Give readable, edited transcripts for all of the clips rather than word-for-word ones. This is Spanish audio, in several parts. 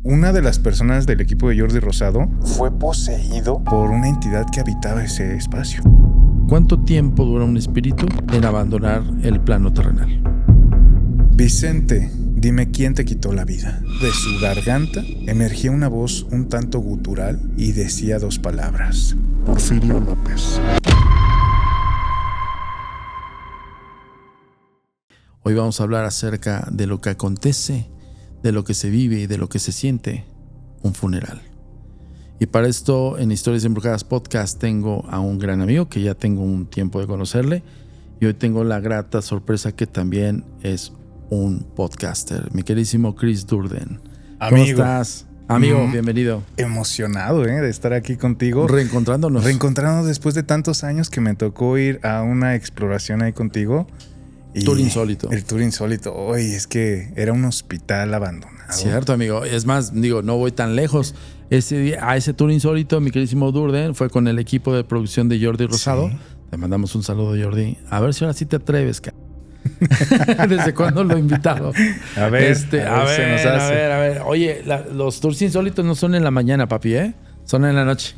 una de las personas del equipo de Jordi Rosado fue poseído por una entidad que habitaba ese espacio. ¿Cuánto tiempo dura un espíritu en abandonar el plano terrenal? Vicente, dime quién te quitó la vida. De su garganta emergía una voz un tanto gutural y decía 2 palabras: Porfirio López. Hoy vamos a hablar acerca de lo que acontece, de lo que se vive y de lo que se siente un funeral. Y para esto, en Historias Embrujadas Podcast, tengo a un gran amigo que ya tengo un tiempo de conocerle. Y hoy tengo la grata sorpresa que también es un podcaster, mi queridísimo Chris Durden. ¿Cómo estás? Amigo, bienvenido. Emocionado de estar aquí contigo. Reencontrándonos después de tantos años que me tocó ir a una exploración ahí contigo. Tour insólito. El tour insólito. Oye, es que era un hospital abandonado. Cierto, amigo. Es más, no voy tan lejos. Ese día, a ese tour insólito, mi queridísimo Durden fue con el equipo de producción de Jordi Rosado. Sí. Te mandamos un saludo, Jordi. A ver si ahora sí te atreves, ¿Desde cuándo lo he invitado? A ver, a ver. Oye, los tours insólitos no son en la mañana, papi, son en la noche.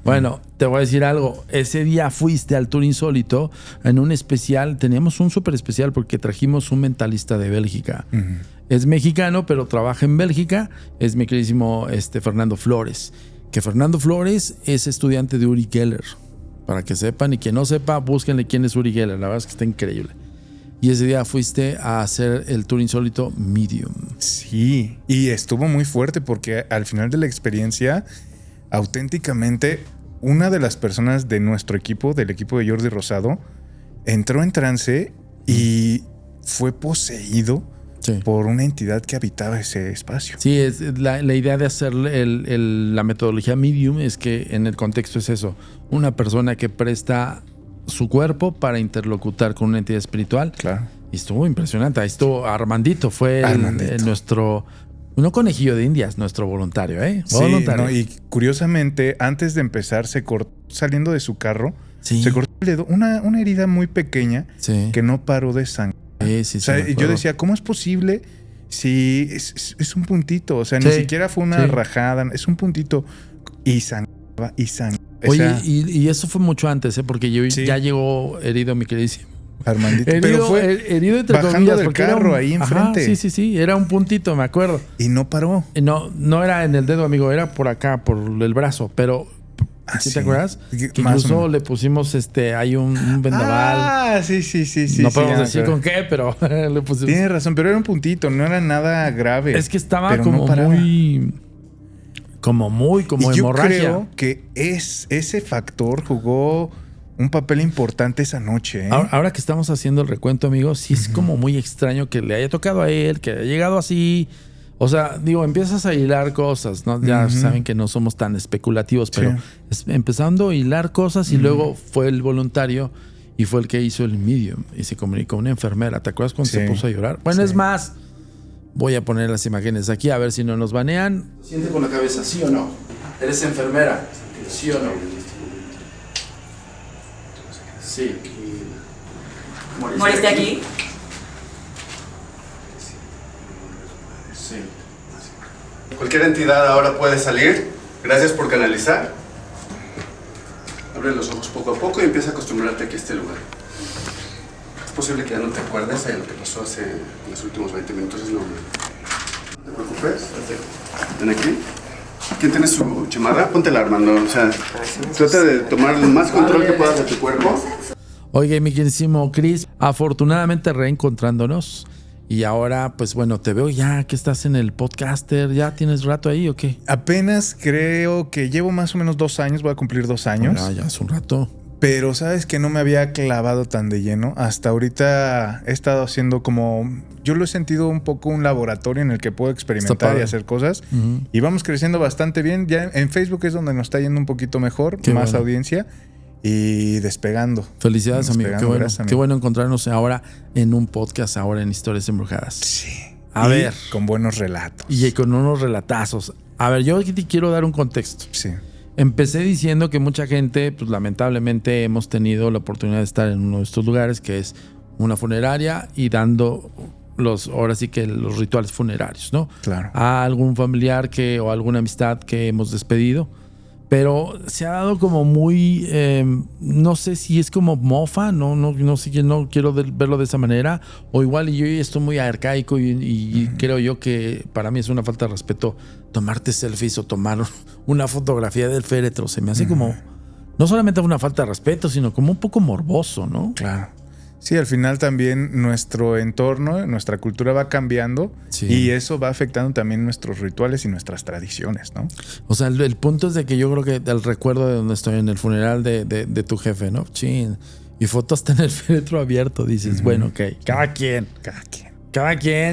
Bueno, te voy a decir algo. Ese día fuiste al tour insólito en un especial. Teníamos un súper especial porque trajimos un mentalista de Bélgica. Es mexicano, pero trabaja en Bélgica. Es mi queridísimo Fernando Flores. Que Fernando Flores es estudiante de Uri Geller. Para que sepan, y quien no sepa, búsquenle quién es Uri Geller. La verdad es que está increíble. Y ese día fuiste a hacer el tour insólito Medium. Sí, y estuvo muy fuerte porque al final de la experiencia, auténticamente, una de las personas de nuestro equipo, del equipo de Jordi Rosado, entró en trance y fue poseído por una entidad que habitaba ese espacio. Sí, es la idea de hacer la metodología Medium es que en el contexto es eso. Una persona que presta su cuerpo para interlocutar con una entidad espiritual. Claro. Y estuvo impresionante. Ahí estuvo Armandito, fue nuestro, no conejillo de indias, nuestro voluntario, Sí, voluntario. No, y curiosamente, antes de empezar, se cortó, saliendo de su carro, se cortó el dedo, una herida muy pequeña que no paró de sangrar. Yo decía, ¿cómo es posible si es un puntito? O sea, ni siquiera fue una rajada, es un puntito y sangraba y sangraba. Oye, y eso fue mucho antes, porque yo ya llegó herido mi queridísimo Armandito. Pero fue herido entre bajando comillas, del carro ahí enfrente. Sí, era un puntito, me acuerdo. Y no paró. No era en el dedo, amigo, era por acá, por el brazo, pero ¿sí te acuerdas? Que incluso le pusimos hay un vendaval. Sí. No podemos decir con qué, pero le pusimos. Tienes razón, pero era un puntito, no era nada grave. Es que estaba como muy y yo hemorragia. Creo que ese factor jugó un papel importante esa noche. Ahora que estamos haciendo el recuento, amigo, sí es como muy extraño que le haya tocado a él, que haya llegado así. O sea, empiezas a hilar cosas, ¿no? Ya saben que no somos tan especulativos, pero empezando a hilar cosas y luego fue el voluntario y fue el que hizo el medium y se comunicó una enfermera. ¿Te acuerdas cuando se puso a llorar? Bueno, es más, voy a poner las imágenes aquí a ver si no nos banean. Siente con la cabeza, ¿sí o no? ¿Eres enfermera? ¿Sí o no? Sí. ¿Moriste aquí? Sí. Cualquier entidad ahora puede salir. Gracias por canalizar. Abre los ojos poco a poco y empieza a acostumbrarte aquí a este lugar. Es posible que ya no te acuerdes de lo que pasó hace los últimos 20 minutos. Es normal. No te preocupes. Ven aquí. ¿Quién tiene su chamarra? Póntela, Armando. O sea, trata de tomar el más control que puedas de tu cuerpo. Oye, mi queridísimo Chris, afortunadamente reencontrándonos. Y ahora, pues bueno, te veo ya que estás en el podcaster. ¿Ya tienes rato ahí o qué? Apenas creo que llevo más o menos 2 años. Voy a cumplir 2 años. Ya es un rato. Pero sabes que no me había clavado tan de lleno. Hasta ahorita he estado haciendo yo lo he sentido un poco un laboratorio en el que puedo experimentar y hacer cosas. Y vamos creciendo bastante bien. Ya en Facebook es donde nos está yendo un poquito mejor, más audiencia. Y despegando. Felicidades, amigo. Qué bueno. Qué bueno encontrarnos ahora en un podcast, ahora en Historias Embrujadas. Sí. A ver. Con buenos relatos. Y con unos relatazos. A ver, yo aquí te quiero dar un contexto. Sí. Empecé diciendo que mucha gente, pues lamentablemente hemos tenido la oportunidad de estar en uno de estos lugares, que es una funeraria, y dando ahora sí que los rituales funerarios, ¿no? Claro. A algún familiar o alguna amistad que hemos despedido. Pero se ha dado como muy, no sé si es como mofa, no sé, no quiero verlo de esa manera, o igual y yo estoy muy arcaico y creo yo que para mí es una falta de respeto tomarte selfies o tomar una fotografía del féretro. Se me hace como, no solamente una falta de respeto, sino como un poco morboso, ¿no? Claro. Sí, al final también nuestro entorno, nuestra cultura va cambiando y eso va afectando también nuestros rituales y nuestras tradiciones, ¿no? O sea, el punto es de que yo creo que el recuerdo de donde estoy en el funeral de tu jefe, ¿no? Chin. Y fotos está en el féretro abierto, dices, bueno, ok, cada quien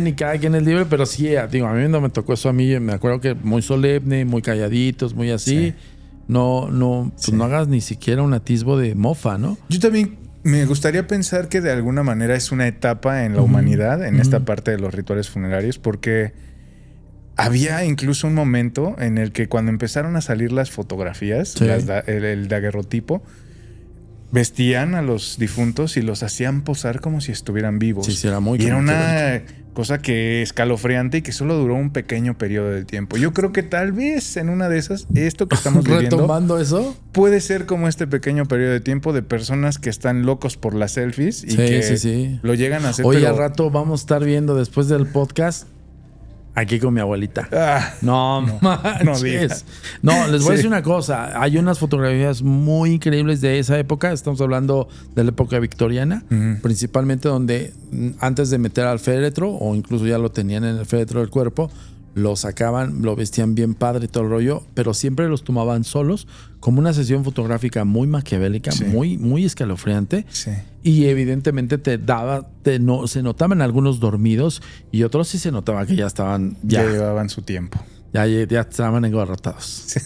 y cada quien es libre, pero sí, digo, a mí no me tocó eso a mí, me acuerdo que muy solemne, muy calladitos, muy así. Sí. No hagas ni siquiera un atisbo de mofa, ¿no? Yo también me gustaría pensar que de alguna manera es una etapa en la humanidad, en esta parte de los rituales funerarios, porque había incluso un momento en el que cuando empezaron a salir las fotografías, el daguerrotipo, vestían a los difuntos y los hacían posar como si estuvieran vivos. Sí, era muy y era una cosa que escalofriante y que solo duró un pequeño periodo de tiempo. Yo creo que tal vez en una de esas, esto que estamos viviendo, retomando eso, puede ser como este pequeño periodo de tiempo de personas que están locos por las selfies y que lo llegan a hacer. Hoy al rato vamos a estar viendo después del podcast aquí con mi abuelita. No digas. No, les voy a decir una cosa. Hay unas fotografías muy increíbles de esa época. Estamos hablando de la época victoriana, principalmente donde antes de meter al féretro, o incluso ya lo tenían en el féretro del cuerpo, lo sacaban, lo vestían bien padre y todo el rollo, pero siempre los tomaban solos, como una sesión fotográfica muy maquiavélica, muy, muy escalofriante. Sí. Y evidentemente se notaban algunos dormidos y otros sí se notaba que ya estaban... Ya llevaban su tiempo. Ya estaban engarrotados. Sí.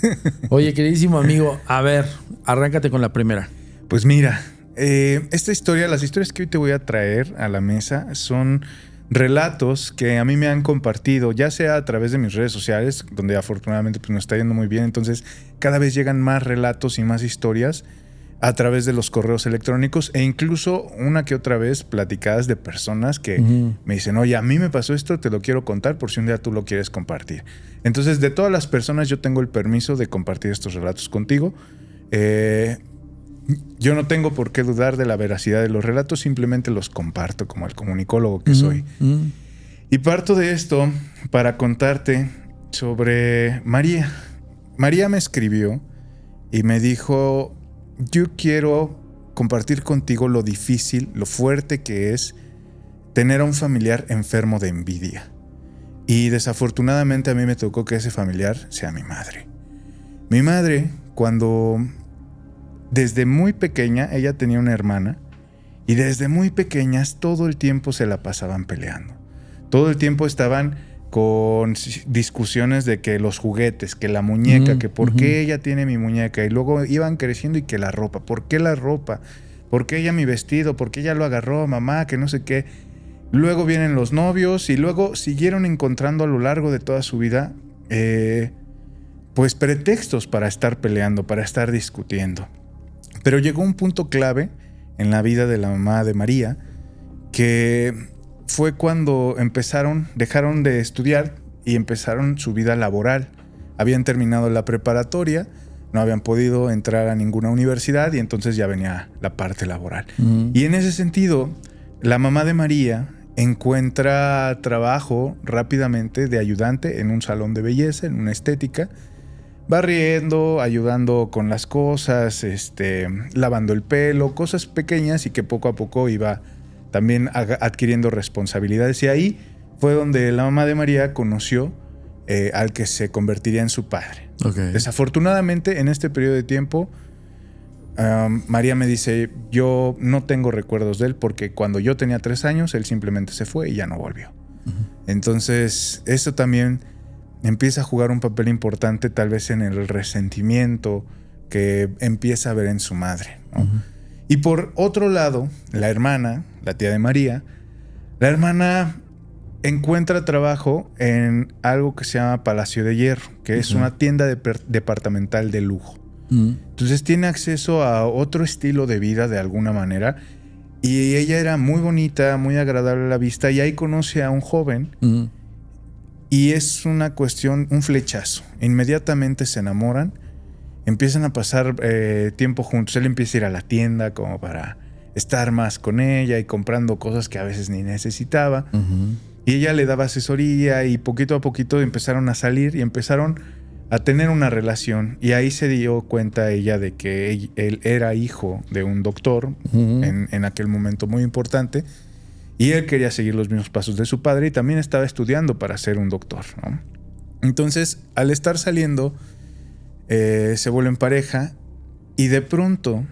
Oye, queridísimo amigo, a ver, arráncate con la primera. Pues mira, las historias que hoy te voy a traer a la mesa son relatos que a mí me han compartido, ya sea a través de mis redes sociales, donde afortunadamente pues, me está yendo muy bien. Entonces, cada vez llegan más relatos y más historias a través de los correos electrónicos e incluso una que otra vez platicadas de personas que me dicen, oye, a mí me pasó esto, te lo quiero contar por si un día tú lo quieres compartir. Entonces, de todas las personas, yo tengo el permiso de compartir estos relatos contigo. Yo no tengo por qué dudar de la veracidad de los relatos, simplemente los comparto como el comunicólogo que soy. Y parto de esto para contarte sobre María. María me escribió y me dijo, yo quiero compartir contigo lo difícil, lo fuerte que es tener a un familiar enfermo de envidia. Y desafortunadamente a mí me tocó que ese familiar sea mi madre. Mi madre, desde muy pequeña, ella tenía una hermana y desde muy pequeñas todo el tiempo se la pasaban peleando. Todo el tiempo estaban con discusiones de que los juguetes, que la muñeca, que por qué ella tiene mi muñeca. Y luego iban creciendo y que la ropa. ¿Por qué la ropa? ¿Por qué ella mi vestido? ¿Por qué ella lo agarró, mamá? Que no sé qué. Luego vienen los novios y luego siguieron encontrando a lo largo de toda su vida pues pretextos para estar peleando, para estar discutiendo. Pero llegó un punto clave en la vida de la mamá de María, que fue cuando dejaron de estudiar y empezaron su vida laboral. Habían terminado la preparatoria, no habían podido entrar a ninguna universidad y entonces ya venía la parte laboral. Y en ese sentido, la mamá de María encuentra trabajo rápidamente de ayudante en un salón de belleza, en una estética, barriendo, ayudando con las cosas, lavando el pelo, cosas pequeñas y que poco a poco iba también adquiriendo responsabilidades. Y ahí fue donde la mamá de María conoció al que se convertiría en su padre. Okay. Desafortunadamente, en este periodo de tiempo, María me dice, yo no tengo recuerdos de él porque cuando yo tenía 3 años, él simplemente se fue y ya no volvió. Entonces, eso también empieza a jugar un papel importante tal vez en el resentimiento que empieza a ver en su madre, ¿no? Y por otro lado, la hermana, la tía de María, la hermana encuentra trabajo en algo que se llama Palacio de Hierro, que es una tienda departamental de lujo. Entonces tiene acceso a otro estilo de vida de alguna manera Y ella era muy bonita, muy agradable a la vista, y ahí conoce a un joven. Y es una cuestión, un flechazo. Inmediatamente se enamoran, empiezan a pasar tiempo juntos. Él empieza a ir a la tienda como para estar más con ella y comprando cosas que a veces ni necesitaba. Y ella le daba asesoría y poquito a poquito empezaron a salir y empezaron a tener una relación. Y ahí se dio cuenta ella de que él era hijo de un doctor en aquel momento muy importante. Y él quería seguir los mismos pasos de su padre y también estaba estudiando para ser un doctor, ¿no? Entonces, al estar saliendo, se vuelven pareja y de pronto,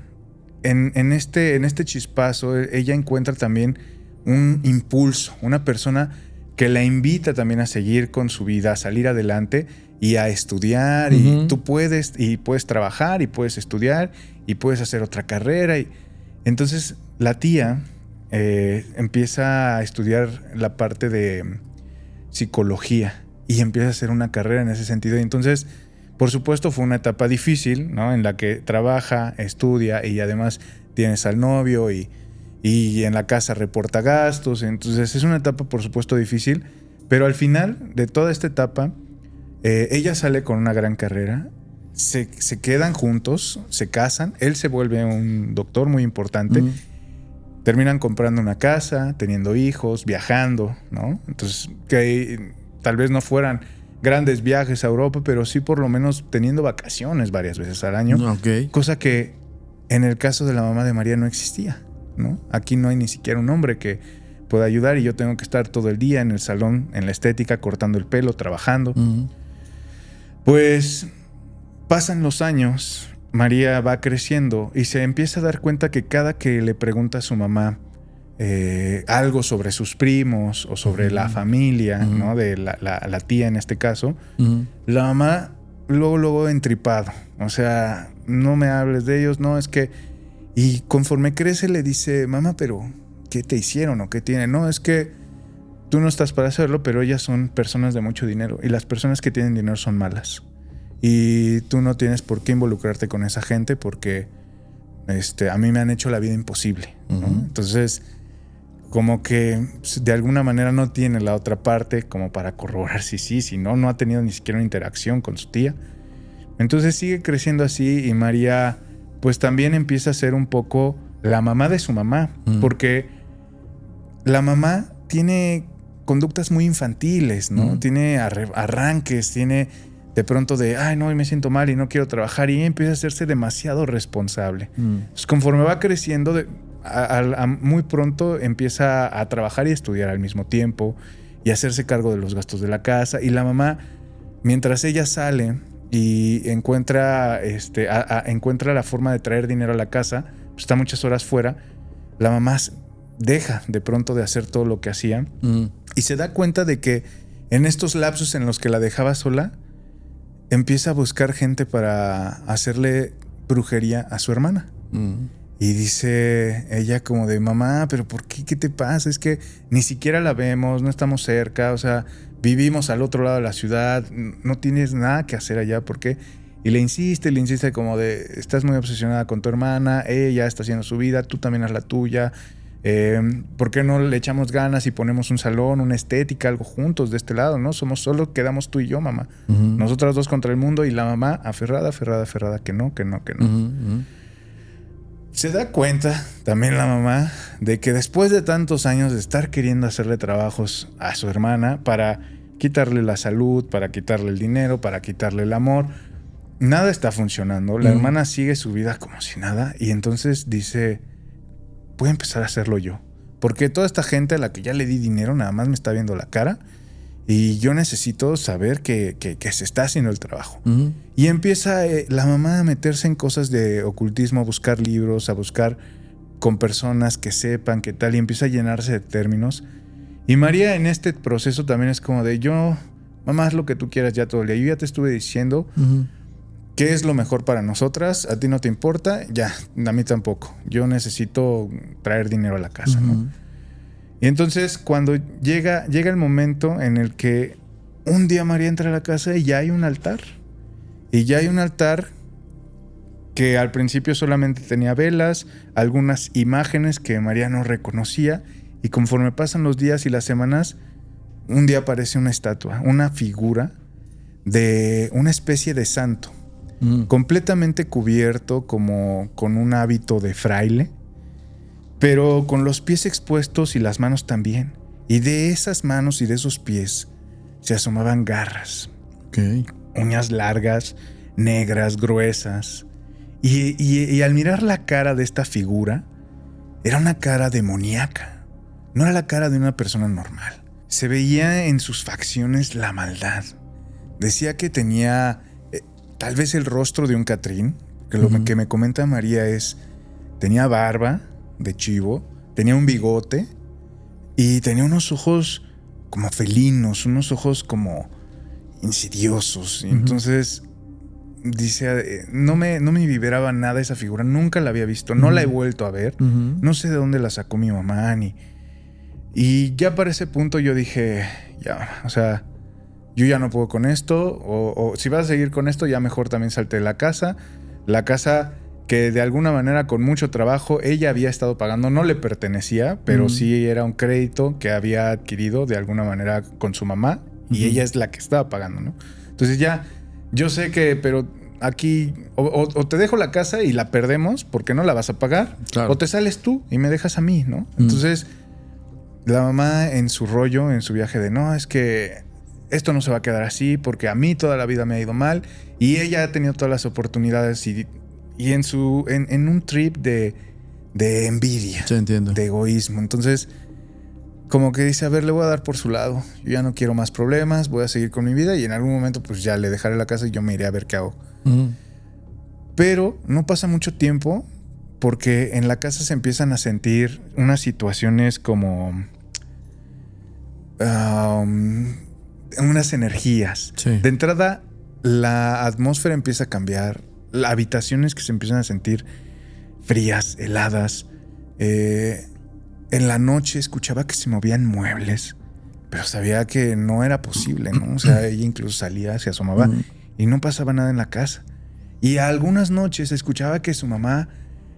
en este chispazo, ella encuentra también un impulso, una persona que la invita también a seguir con su vida, a salir adelante y a estudiar. Y tú puedes trabajar y puedes estudiar y puedes hacer otra carrera. Y entonces, la tía empieza a estudiar la parte de psicología y empieza a hacer una carrera en ese sentido. Y entonces, por supuesto, fue una etapa difícil, ¿no? En la que trabaja, estudia y además tienes al novio y en la casa reporta gastos. Entonces es una etapa, por supuesto, difícil, pero al final de toda esta etapa, ella sale con una gran carrera, se quedan juntos, se casan, él se vuelve un doctor muy importante. Terminan comprando una casa, teniendo hijos, viajando, ¿no? Entonces, que tal vez no fueran grandes viajes a Europa, pero sí por lo menos teniendo vacaciones varias veces al año. Cosa que en el caso de la mamá de María no existía, ¿no? Aquí no hay ni siquiera un hombre que pueda ayudar y yo tengo que estar todo el día en el salón, en la estética, cortando el pelo, trabajando. Pues pasan los años. María va creciendo y se empieza a dar cuenta que cada que le pregunta a su mamá algo sobre sus primos o sobre la familia, ¿no? De la tía en este caso, la mamá luego entripado. O sea, no me hables de ellos, no, es que... Y conforme crece le dice, mamá, pero ¿qué te hicieron o qué tienen? No, es que tú no estás para hacerlo, pero ellas son personas de mucho dinero y las personas que tienen dinero son malas. Y tú no tienes por qué involucrarte con esa gente porque a mí me han hecho la vida imposible, ¿no? Entonces, como que de alguna manera no tiene la otra parte como para corroborar si no ha tenido ni siquiera una interacción con su tía. Entonces sigue creciendo así y María pues también empieza a ser un poco la mamá de su mamá, porque la mamá tiene conductas muy infantiles, ¿no? Tiene arranques, tiene... de pronto de, ay, no, me siento mal y no quiero trabajar, y empieza a hacerse demasiado responsable. Entonces, conforme va creciendo, muy pronto empieza a trabajar y estudiar al mismo tiempo y hacerse cargo de los gastos de la casa. Y la mamá, mientras ella sale y encuentra la forma de traer dinero a la casa, pues está muchas horas fuera, la mamá deja de pronto de hacer todo lo que hacía y se da cuenta de que en estos lapsos en los que la dejaba sola, empieza a buscar gente para hacerle brujería a su hermana. Y dice ella como de, mamá, pero ¿por qué? ¿Qué te pasa? Es que ni siquiera la vemos, no estamos cerca, o sea, vivimos al otro lado de la ciudad, no tienes nada que hacer allá, ¿por qué? Y le insiste como de, estás muy obsesionada con tu hermana, ella está haciendo su vida, tú también haz la tuya. ¿Por qué no le echamos ganas y ponemos un salón, una estética, algo juntos de este lado, ¿no? Solo quedamos tú y yo, mamá. Nosotras dos contra el mundo y la mamá aferrada, que no. Se da cuenta también la mamá de que después de tantos años de estar queriendo hacerle trabajos a su hermana para quitarle la salud, para quitarle el dinero, para quitarle el amor, nada está funcionando. La hermana sigue su vida como si nada y entonces dice... voy a empezar a hacerlo yo. Porque toda esta gente a la que ya le di dinero nada más me está viendo la cara y yo necesito saber que se está haciendo el trabajo. Y empieza la mamá a meterse en cosas de ocultismo, a buscar libros, a buscar con personas que sepan qué tal y empieza a llenarse de términos. Y María en este proceso también es como de mamá, haz lo que tú quieras ya todo el día. Yo ya te estuve diciendo... ¿qué es lo mejor para nosotras? ¿A ti no te importa? Ya, a mí tampoco. Yo necesito traer dinero a la casa, ¿no? Y entonces cuando llega el momento en el que un día María entra a la casa y ya hay un altar. Y ya hay un altar que al principio solamente tenía velas, algunas imágenes que María no reconocía, y conforme pasan los días y las semanas, un día aparece una estatua, una figura de una especie de santo, completamente cubierto como con un hábito de fraile, pero con los pies expuestos y las manos también. Y de esas manos y de esos pies se asomaban garras. Okay. Uñas largas, negras, gruesas. Y al mirar la cara de esta figura, era una cara demoníaca. No era la cara de una persona normal. Se veía en sus facciones la maldad. Decía que tenía tal vez el rostro de un Catrín, que lo que me comenta María es, tenía barba de chivo, tenía un bigote y tenía unos ojos como felinos, unos ojos como insidiosos. Y entonces dice, no me vibraba nada esa figura, nunca la había visto, no la he vuelto a ver, no sé de dónde la sacó mi mamá y ya para ese punto yo dije, ya, o sea, yo ya no puedo con esto, o si vas a seguir con esto, ya mejor también salte de la casa que de alguna manera con mucho trabajo ella había estado pagando, no le pertenecía, pero sí era un crédito que había adquirido de alguna manera con su mamá y ella es la que estaba pagando, ¿no? Entonces ya, yo sé que, pero aquí o te dejo la casa y la perdemos porque no la vas a pagar, claro, o te sales tú y me dejas a mí, ¿no? Entonces la mamá en su rollo, en su viaje de no, es que esto no se va a quedar así porque a mí toda la vida me ha ido mal y ella ha tenido todas las oportunidades y en un trip de envidia, sí, entiendo, de egoísmo. Entonces, como que dice, a ver, le voy a dar por su lado. Yo ya no quiero más problemas, voy a seguir con mi vida y en algún momento pues ya le dejaré la casa y yo me iré a ver qué hago. Pero no pasa mucho tiempo porque en la casa se empiezan a sentir unas situaciones como unas energías. Sí. De entrada, la atmósfera empieza a cambiar. Las habitaciones que se empiezan a sentir frías, heladas. En la noche escuchaba que se movían muebles, pero sabía que no era posible, ¿no? O sea, ella incluso salía, se asomaba y no pasaba nada en la casa. Y algunas noches escuchaba que su mamá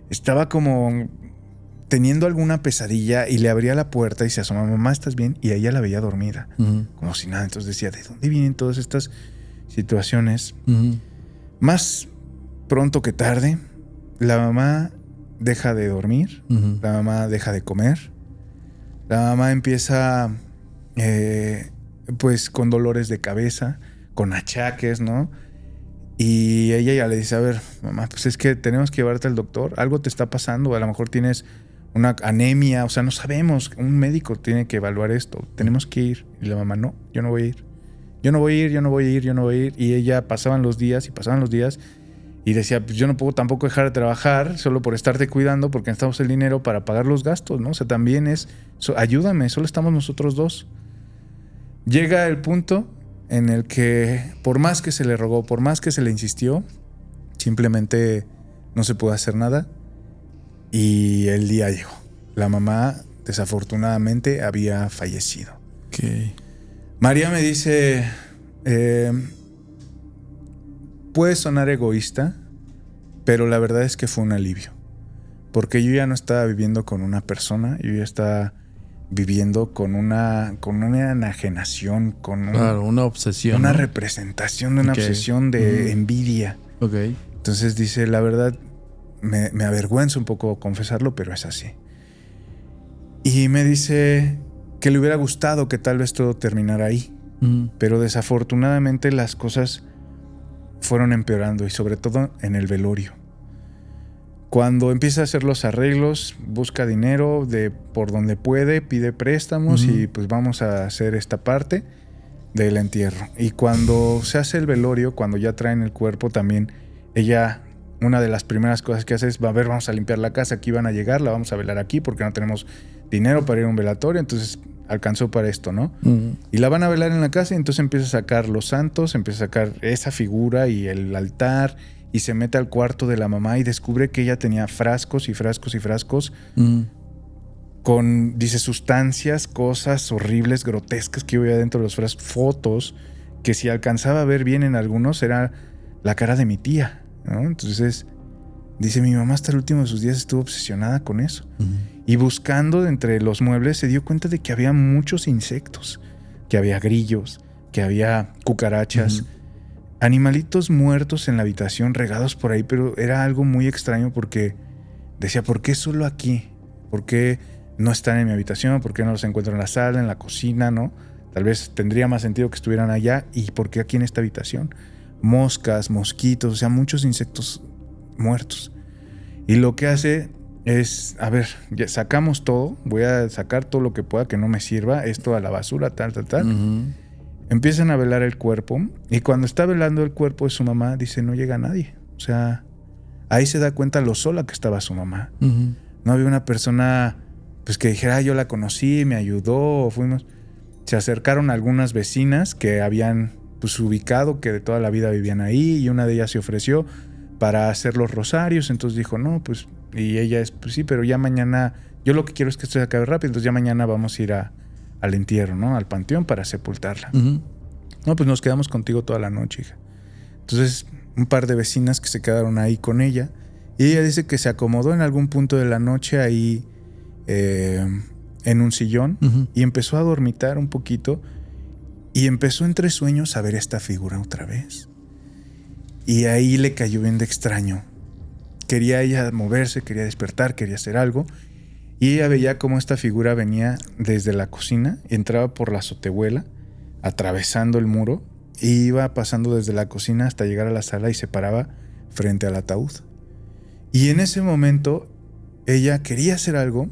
estaba como teniendo alguna pesadilla y le abría la puerta y se asomaba, mamá, ¿estás bien? Y ella la veía dormida, como si nada. Entonces decía, ¿de dónde vienen todas estas situaciones? Más pronto que tarde, la mamá deja de dormir, la mamá deja de comer, la mamá empieza pues con dolores de cabeza, con achaques, ¿no? Y ella ya le dice, a ver, mamá, pues es que tenemos que llevarte al doctor, algo te está pasando, a lo mejor tienes una anemia, o sea, no sabemos, un médico tiene que evaluar esto, tenemos que ir. Y la mamá, no, yo no voy a ir, yo no voy a ir, yo no voy a ir, yo no voy a ir. Y ella pasaban los días y decía, pues yo no puedo tampoco dejar de trabajar solo por estarte cuidando porque necesitamos el dinero para pagar los gastos, ¿no? O sea, también ayúdame, solo estamos nosotros dos. Llega el punto en el que por más que se le rogó, por más que se le insistió, simplemente no se pudo hacer nada y el día llegó. La mamá desafortunadamente había fallecido. Okay. María me dice, puede sonar egoísta, pero la verdad es que fue un alivio. Porque yo ya no estaba viviendo con una persona, yo ya estaba viviendo con una enajenación, una obsesión. Una, ¿no? representación de una obsesión de envidia. Okay. Entonces dice, la verdad, me avergüenza un poco confesarlo, pero es así. Y me dice que le hubiera gustado que tal vez todo terminara ahí. Pero desafortunadamente las cosas fueron empeorando y sobre todo en el velorio. Cuando empieza a hacer los arreglos, busca dinero por donde puede, pide préstamos y pues vamos a hacer esta parte del entierro. Y cuando se hace el velorio, cuando ya traen el cuerpo, también ella, una de las primeras cosas que hace es, vamos a limpiar la casa, aquí van a llegar, la vamos a velar aquí porque no tenemos dinero para ir a un velatorio, entonces alcanzó para esto, ¿no? Y la van a velar en la casa y entonces empieza a sacar los santos, empieza a sacar esa figura y el altar y se mete al cuarto de la mamá y descubre que ella tenía frascos y frascos y frascos con, dice, sustancias, cosas horribles, grotescas que había dentro de los frascos, fotos que si alcanzaba a ver bien en algunos era la cara de mi tía, ¿no? Entonces Dice, mi mamá hasta el último de sus días estuvo obsesionada con eso. Y buscando entre los muebles se dio cuenta de que había muchos insectos, que había grillos, que había cucarachas, animalitos muertos en la habitación, regados por ahí, pero era algo muy extraño porque decía, ¿por qué solo aquí? ¿Por qué no están en mi habitación? ¿Por qué no los encuentro en la sala, en la cocina, no? Tal vez tendría más sentido que estuvieran allá. ¿Y por qué aquí en esta habitación? Moscas, mosquitos, o sea, muchos insectos muertos. Y lo que hace es, a ver, ya sacamos todo, voy a sacar todo lo que pueda que no me sirva, esto a la basura, tal. Empiezan a velar el cuerpo, y cuando está velando el cuerpo de su mamá, dice, no llega nadie. O sea, ahí se da cuenta lo sola que estaba su mamá. No había una persona pues que dijera, yo la conocí, me ayudó, fuimos. Se acercaron algunas vecinas que habían pues ubicado, que de toda la vida vivían ahí, y una de ellas se ofreció para hacer los rosarios. Entonces dijo, no, pues, y ella es, pues sí, pero ya mañana, yo lo que quiero es que esto se acabe rápido, entonces ya mañana vamos a ir al entierro, ¿no? Al panteón para sepultarla. No, pues nos quedamos contigo toda la noche, hija. Entonces, un par de vecinas que se quedaron ahí con ella, y ella dice que se acomodó en algún punto de la noche ahí en un sillón, y empezó a dormitar un poquito, y empezó entre sueños a ver esta figura otra vez. Y ahí le cayó bien de extraño. Quería ella moverse, quería despertar, quería hacer algo. Y ella veía cómo esta figura venía desde la cocina, entraba por la azotehuela, atravesando el muro, e iba pasando desde la cocina hasta llegar a la sala y se paraba frente al ataúd. Y en ese momento ella quería hacer algo,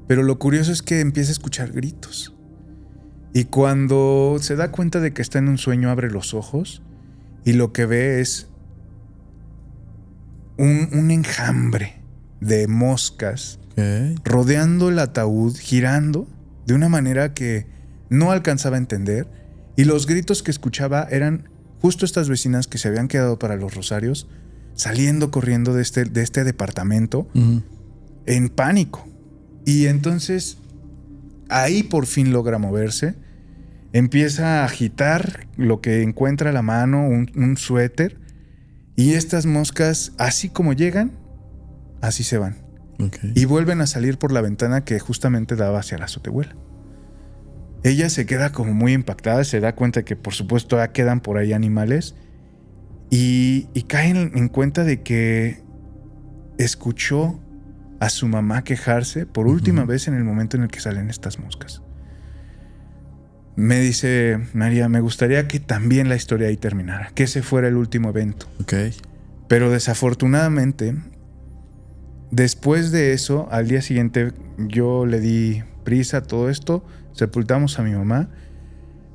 pero lo curioso es que empieza a escuchar gritos. Y cuando se da cuenta de que está en un sueño, abre los ojos y lo que ve es un enjambre de moscas rodeando el ataúd, girando de una manera que no alcanzaba a entender. Y los gritos que escuchaba eran justo estas vecinas que se habían quedado para los rosarios, saliendo corriendo de este departamento en pánico. Y entonces ahí por fin logra moverse. Empieza a agitar lo que encuentra a la mano, un suéter. Y estas moscas, así como llegan, así se van. Y vuelven a salir por la ventana que justamente daba hacia la azotehuela. Ella se queda como muy impactada, se da cuenta que por supuesto ya quedan por ahí animales. Y cae en cuenta de que escuchó a su mamá quejarse por última vez en el momento en el que salen estas moscas. Me dice, María, me gustaría que también la historia ahí terminara, que ese fuera el último evento. Pero desafortunadamente, después de eso, al día siguiente, yo le di prisa a todo esto, sepultamos a mi mamá,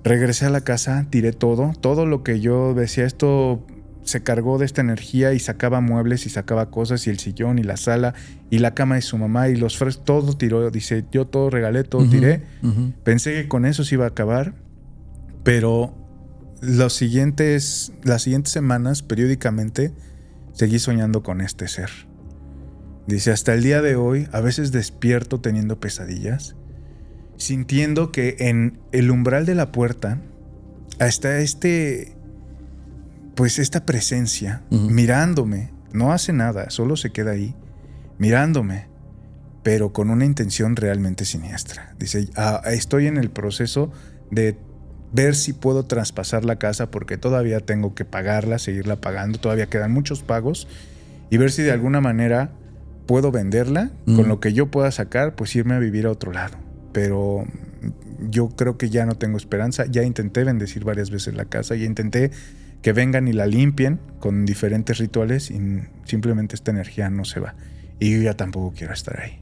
regresé a la casa, tiré todo lo que yo decía, esto se cargó de esta energía y sacaba muebles y sacaba cosas, y el sillón y la sala y la cama de su mamá y los frescos, todo tiró. Dice, yo todo regalé, todo tiré. Pensé que con eso se iba a acabar, pero las siguientes semanas, periódicamente, seguí soñando con este ser. Dice, hasta el día de hoy, a veces despierto teniendo pesadillas, sintiendo que en el umbral de la puerta está esta presencia mirándome. No hace nada, solo se queda ahí, mirándome, pero con una intención realmente siniestra. Dice, estoy en el proceso de ver si puedo traspasar la casa porque todavía tengo que pagarla, seguirla pagando, todavía quedan muchos pagos, y ver si de alguna manera puedo venderla, con lo que yo pueda sacar, pues irme a vivir a otro lado. Pero yo creo que ya no tengo esperanza. Ya intenté bendecir varias veces la casa, ya intenté que vengan y la limpien con diferentes rituales, y simplemente esta energía no se va. Y yo ya tampoco quiero estar ahí.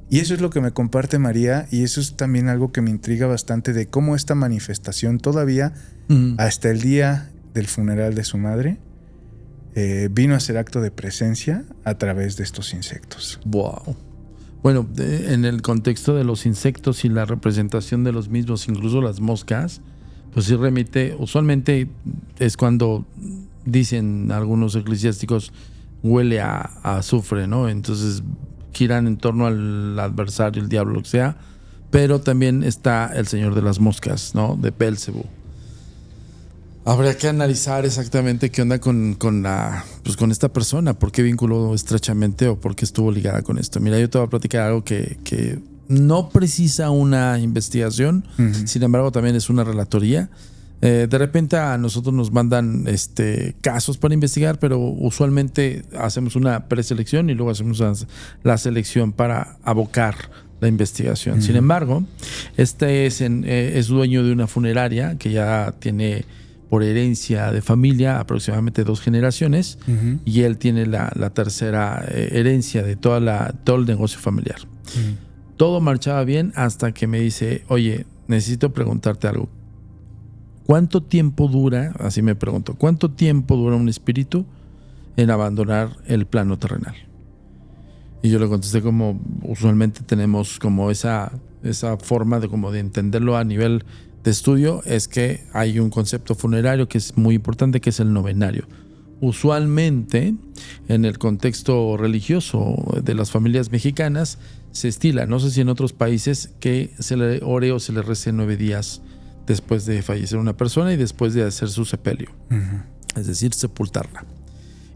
Y eso es lo que me comparte María, y eso es también algo que me intriga bastante, de cómo esta manifestación todavía, hasta el día del funeral de su madre, vino a ser acto de presencia a través de estos insectos. Wow. Bueno, en el contexto de los insectos y la representación de los mismos, incluso las moscas, pues sí remite, usualmente es cuando dicen algunos eclesiásticos, huele a azufre, ¿no? Entonces giran en torno al adversario, el diablo, lo que sea, pero también está el señor de las moscas, ¿no? De Belcebú. Habría que analizar exactamente qué onda con esta persona, por qué vinculó estrechamente o por qué estuvo ligada con esto. Mira, yo te voy a platicar algo que no precisa una investigación, sin embargo también es una relatoría. De repente a nosotros nos mandan casos para investigar, pero usualmente hacemos una preselección y luego hacemos la selección para abocar la investigación. Sin embargo, es dueño de una funeraria que ya tiene por herencia de familia aproximadamente 2 generaciones, y él tiene la tercera herencia de todo el negocio familiar. Todo marchaba bien hasta que me dice, oye, necesito preguntarte algo. ¿Cuánto tiempo dura, así me pregunto, cuánto tiempo dura un espíritu en abandonar el plano terrenal? Y yo le contesté como usualmente tenemos como esa forma de entenderlo a nivel de estudio, es que hay un concepto funerario que es muy importante, que es el novenario. Usualmente en el contexto religioso de las familias mexicanas se estila, no sé si en otros países, que se le ore o se le rece 9 días después de fallecer una persona y después de hacer su sepelio, es decir, sepultarla.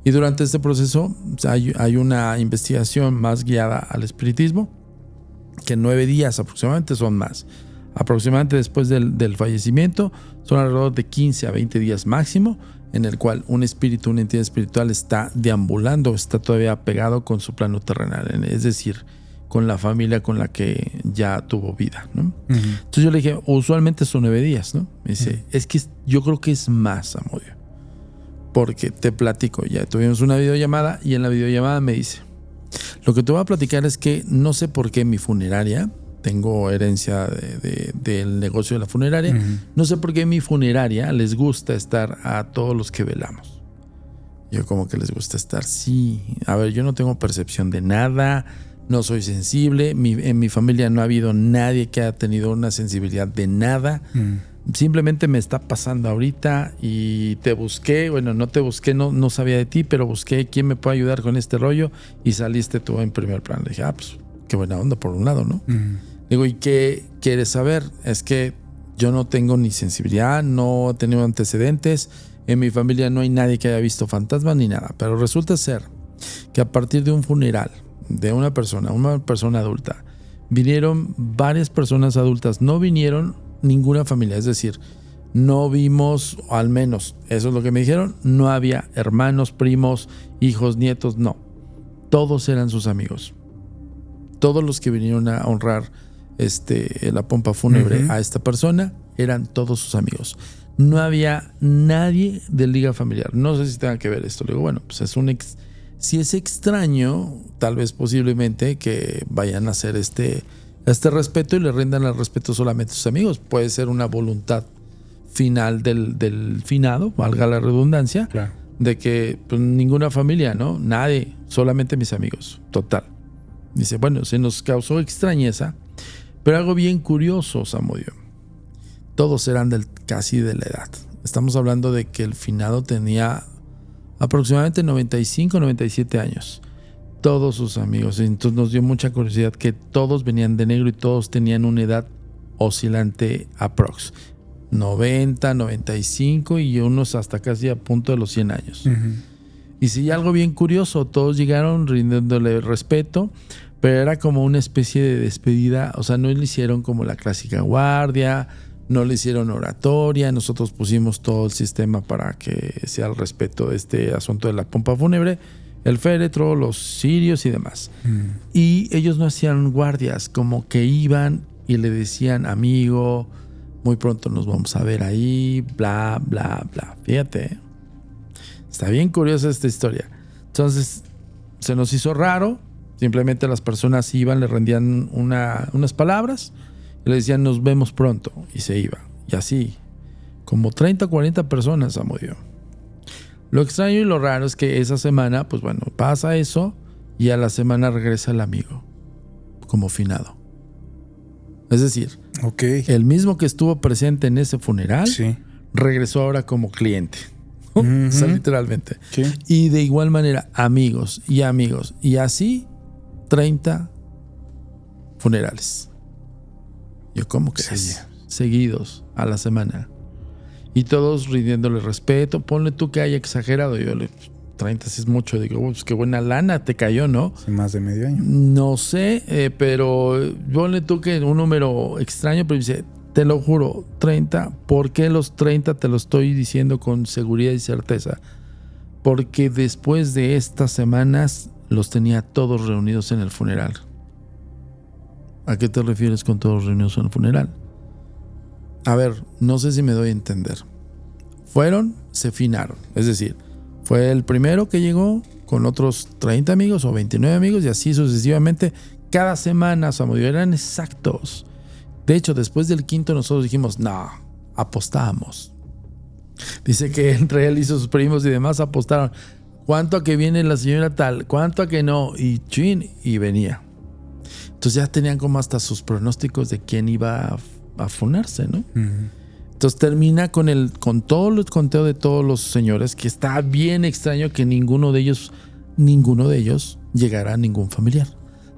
Y durante este proceso hay una investigación más guiada al espiritismo, que 9 días aproximadamente son más. Aproximadamente después del fallecimiento son alrededor de 15 a 20 días máximo, en el cual un espíritu, una entidad espiritual está deambulando, está todavía pegado con su plano terrenal, es decir, con la familia con la que ya tuvo vida, ¿no? Entonces yo le dije, usualmente son 9 días, ¿no? Me dice, es que yo creo que es más, Zamudio, porque te platico, ya tuvimos una videollamada y en la videollamada me dice, lo que te voy a platicar es que no sé por qué mi funeraria, tengo herencia del negocio de la funeraria, no sé por qué mi funeraria les gusta estar a todos los que velamos. Yo, como que les gusta estar, sí, a ver, yo no tengo percepción de nada, no soy sensible, en mi familia no ha habido nadie que haya tenido una sensibilidad de nada, simplemente me está pasando ahorita y te busqué, bueno, no te busqué, no sabía de ti, pero busqué quién me puede ayudar con este rollo y saliste tú en primer plano. Le dije, pues qué buena onda por un lado, ¿no? Digo, ¿y qué quieres saber? Es que yo no tengo ni sensibilidad, no he tenido antecedentes, en mi familia no hay nadie que haya visto fantasmas ni nada, pero resulta ser que a partir de un funeral de una persona adulta, vinieron varias personas adultas, no vinieron ninguna familia, es decir, no vimos, o al menos eso es lo que me dijeron, no había hermanos, primos, hijos, nietos, no, todos eran sus amigos. Todos los que vinieron a honrar la pompa fúnebre a esta persona eran todos sus amigos. No había nadie de liga familiar. No sé si tenga que ver esto. Le digo, bueno, pues si es extraño, tal vez posiblemente que vayan a hacer este respeto y le rindan el respeto solamente a sus amigos. Puede ser una voluntad final del finado, valga la redundancia, claro, de que pues, ninguna familia, ¿no? Nadie, solamente mis amigos. Total. Dice, bueno, se nos causó extrañeza, pero algo bien curioso, Zamudio. Todos eran casi de la edad. Estamos hablando de que el finado tenía aproximadamente 95, 97 años. Todos sus amigos. Entonces nos dio mucha curiosidad que todos venían de negro y todos tenían una edad oscilante aprox. 90, 95 y unos hasta casi a punto de los 100 años. Y sí, algo bien curioso, todos llegaron rindiéndole respeto, pero era como una especie de despedida, o sea, no le hicieron como la clásica guardia, no le hicieron oratoria, nosotros pusimos todo el sistema para que sea el respeto de este asunto de la pompa fúnebre, el féretro, los cirios y demás. Y ellos no hacían guardias, como que iban y le decían, amigo, muy pronto nos vamos a ver ahí, bla, bla, bla. Fíjate, está bien curiosa esta historia. Entonces, se nos hizo raro. Simplemente las personas iban, le rendían unas palabras y le decían, nos vemos pronto. Y se iba. Y así, como 30 o 40 personas se murió. Lo extraño y lo raro es que esa semana, pues bueno, pasa eso y a la semana regresa el amigo como finado. Es decir, el mismo que estuvo presente en ese funeral, sí, regresó ahora como cliente. O sea, literalmente. Sí. Y de igual manera, amigos. Y así, 30 funerales. Yo, ¿cómo que seguidos a la semana? Y todos rindiéndole respeto. Ponle tú que haya exagerado. Yo le 30 sí es mucho. Digo, pues qué buena lana te cayó, ¿no? Sí, más de medio año. No sé, pero ponle tú que un número extraño, pero dice, te lo juro, 30. ¿Por qué los 30 te lo estoy diciendo con seguridad y certeza? Porque después de estas semanas los tenía todos reunidos en el funeral. ¿A qué te refieres con todos reunidos en el funeral? A ver, no sé si me doy a entender. Fueron, se finaron. Es decir, fue el primero que llegó con otros 30 amigos o 29 amigos y así sucesivamente. Cada semana, Samudio, eran exactos. De hecho, después del quinto nosotros dijimos, no, apostamos. Dice que entre él y sus primos y demás apostaron. ¿Cuánto a que viene la señora tal? ¿Cuánto a que no? Y chin, y venía. Entonces ya tenían como hasta sus pronósticos de quién iba a funarse, ¿no? Uh-huh. Entonces termina con todo el conteo de todos los señores, que está bien extraño que ninguno de ellos llegara a ningún familiar.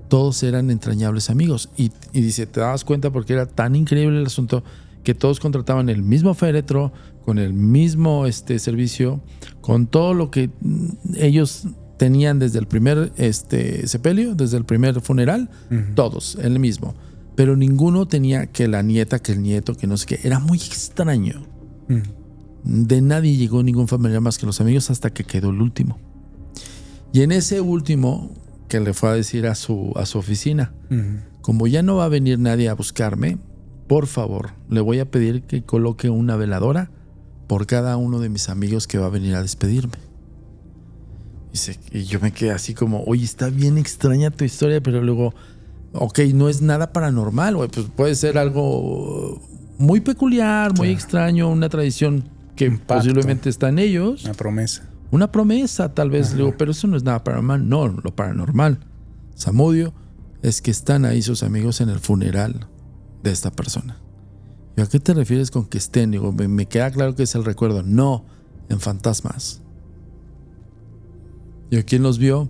Todos eran entrañables amigos. Y dice, ¿te dabas cuenta porque era tan increíble el asunto que todos contrataban el mismo féretro, con el mismo servicio, con todo lo que ellos tenían desde el primer sepelio, desde el primer funeral, uh-huh. Todos, el mismo. Pero ninguno tenía que la nieta, que el nieto, que no sé qué. Era muy extraño. Uh-huh. De nadie llegó ningún familiar más que los amigos hasta que quedó el último. Y en ese último, que le fue a decir a su oficina, uh-huh. Como ya no va a venir nadie a buscarme, por favor, le voy a pedir que coloque una veladora por cada uno de mis amigos que va a venir a despedirme. Y yo me quedé así como, oye, está bien extraña tu historia, pero luego, ok, no es nada paranormal, güey, pues puede ser algo muy peculiar, muy extraño, una tradición que impacto, posiblemente está en ellos. Una promesa, tal vez, digo, pero eso no es nada paranormal. No, lo paranormal, Samudio, es que están ahí sus amigos en el funeral de esta persona. ¿Y a qué te refieres con que estén? Digo, me queda claro que es el recuerdo. No, en fantasmas. ¿Y quién los vio?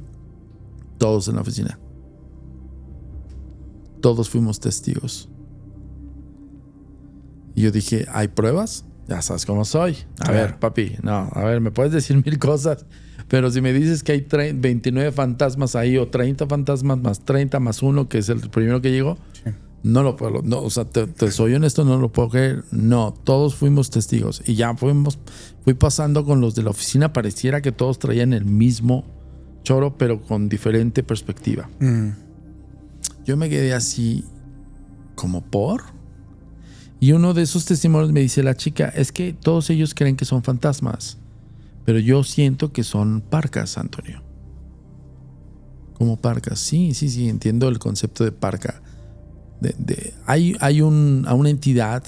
Todos en la oficina. Todos fuimos testigos. Y yo dije, ¿hay pruebas? Ya sabes cómo soy. A ver, papi, no, a ver, me puedes decir 1000 cosas, pero si me dices que hay 29 fantasmas ahí o 30 fantasmas más 30 más 1, que es el primero que llegó, sí. No lo puedo, no, o sea, te soy honesto, no lo puedo creer. No, todos fuimos testigos y ya fui pasando con los de la oficina, pareciera que todos traían el mismo choro, pero con diferente perspectiva. Yo me quedé así como por... Y uno de esos testimonios me dice la chica, es que todos ellos creen que son fantasmas, pero yo siento que son parcas, Antonio. ¿Cómo parcas? Sí, entiendo el concepto de parca. Hay una entidad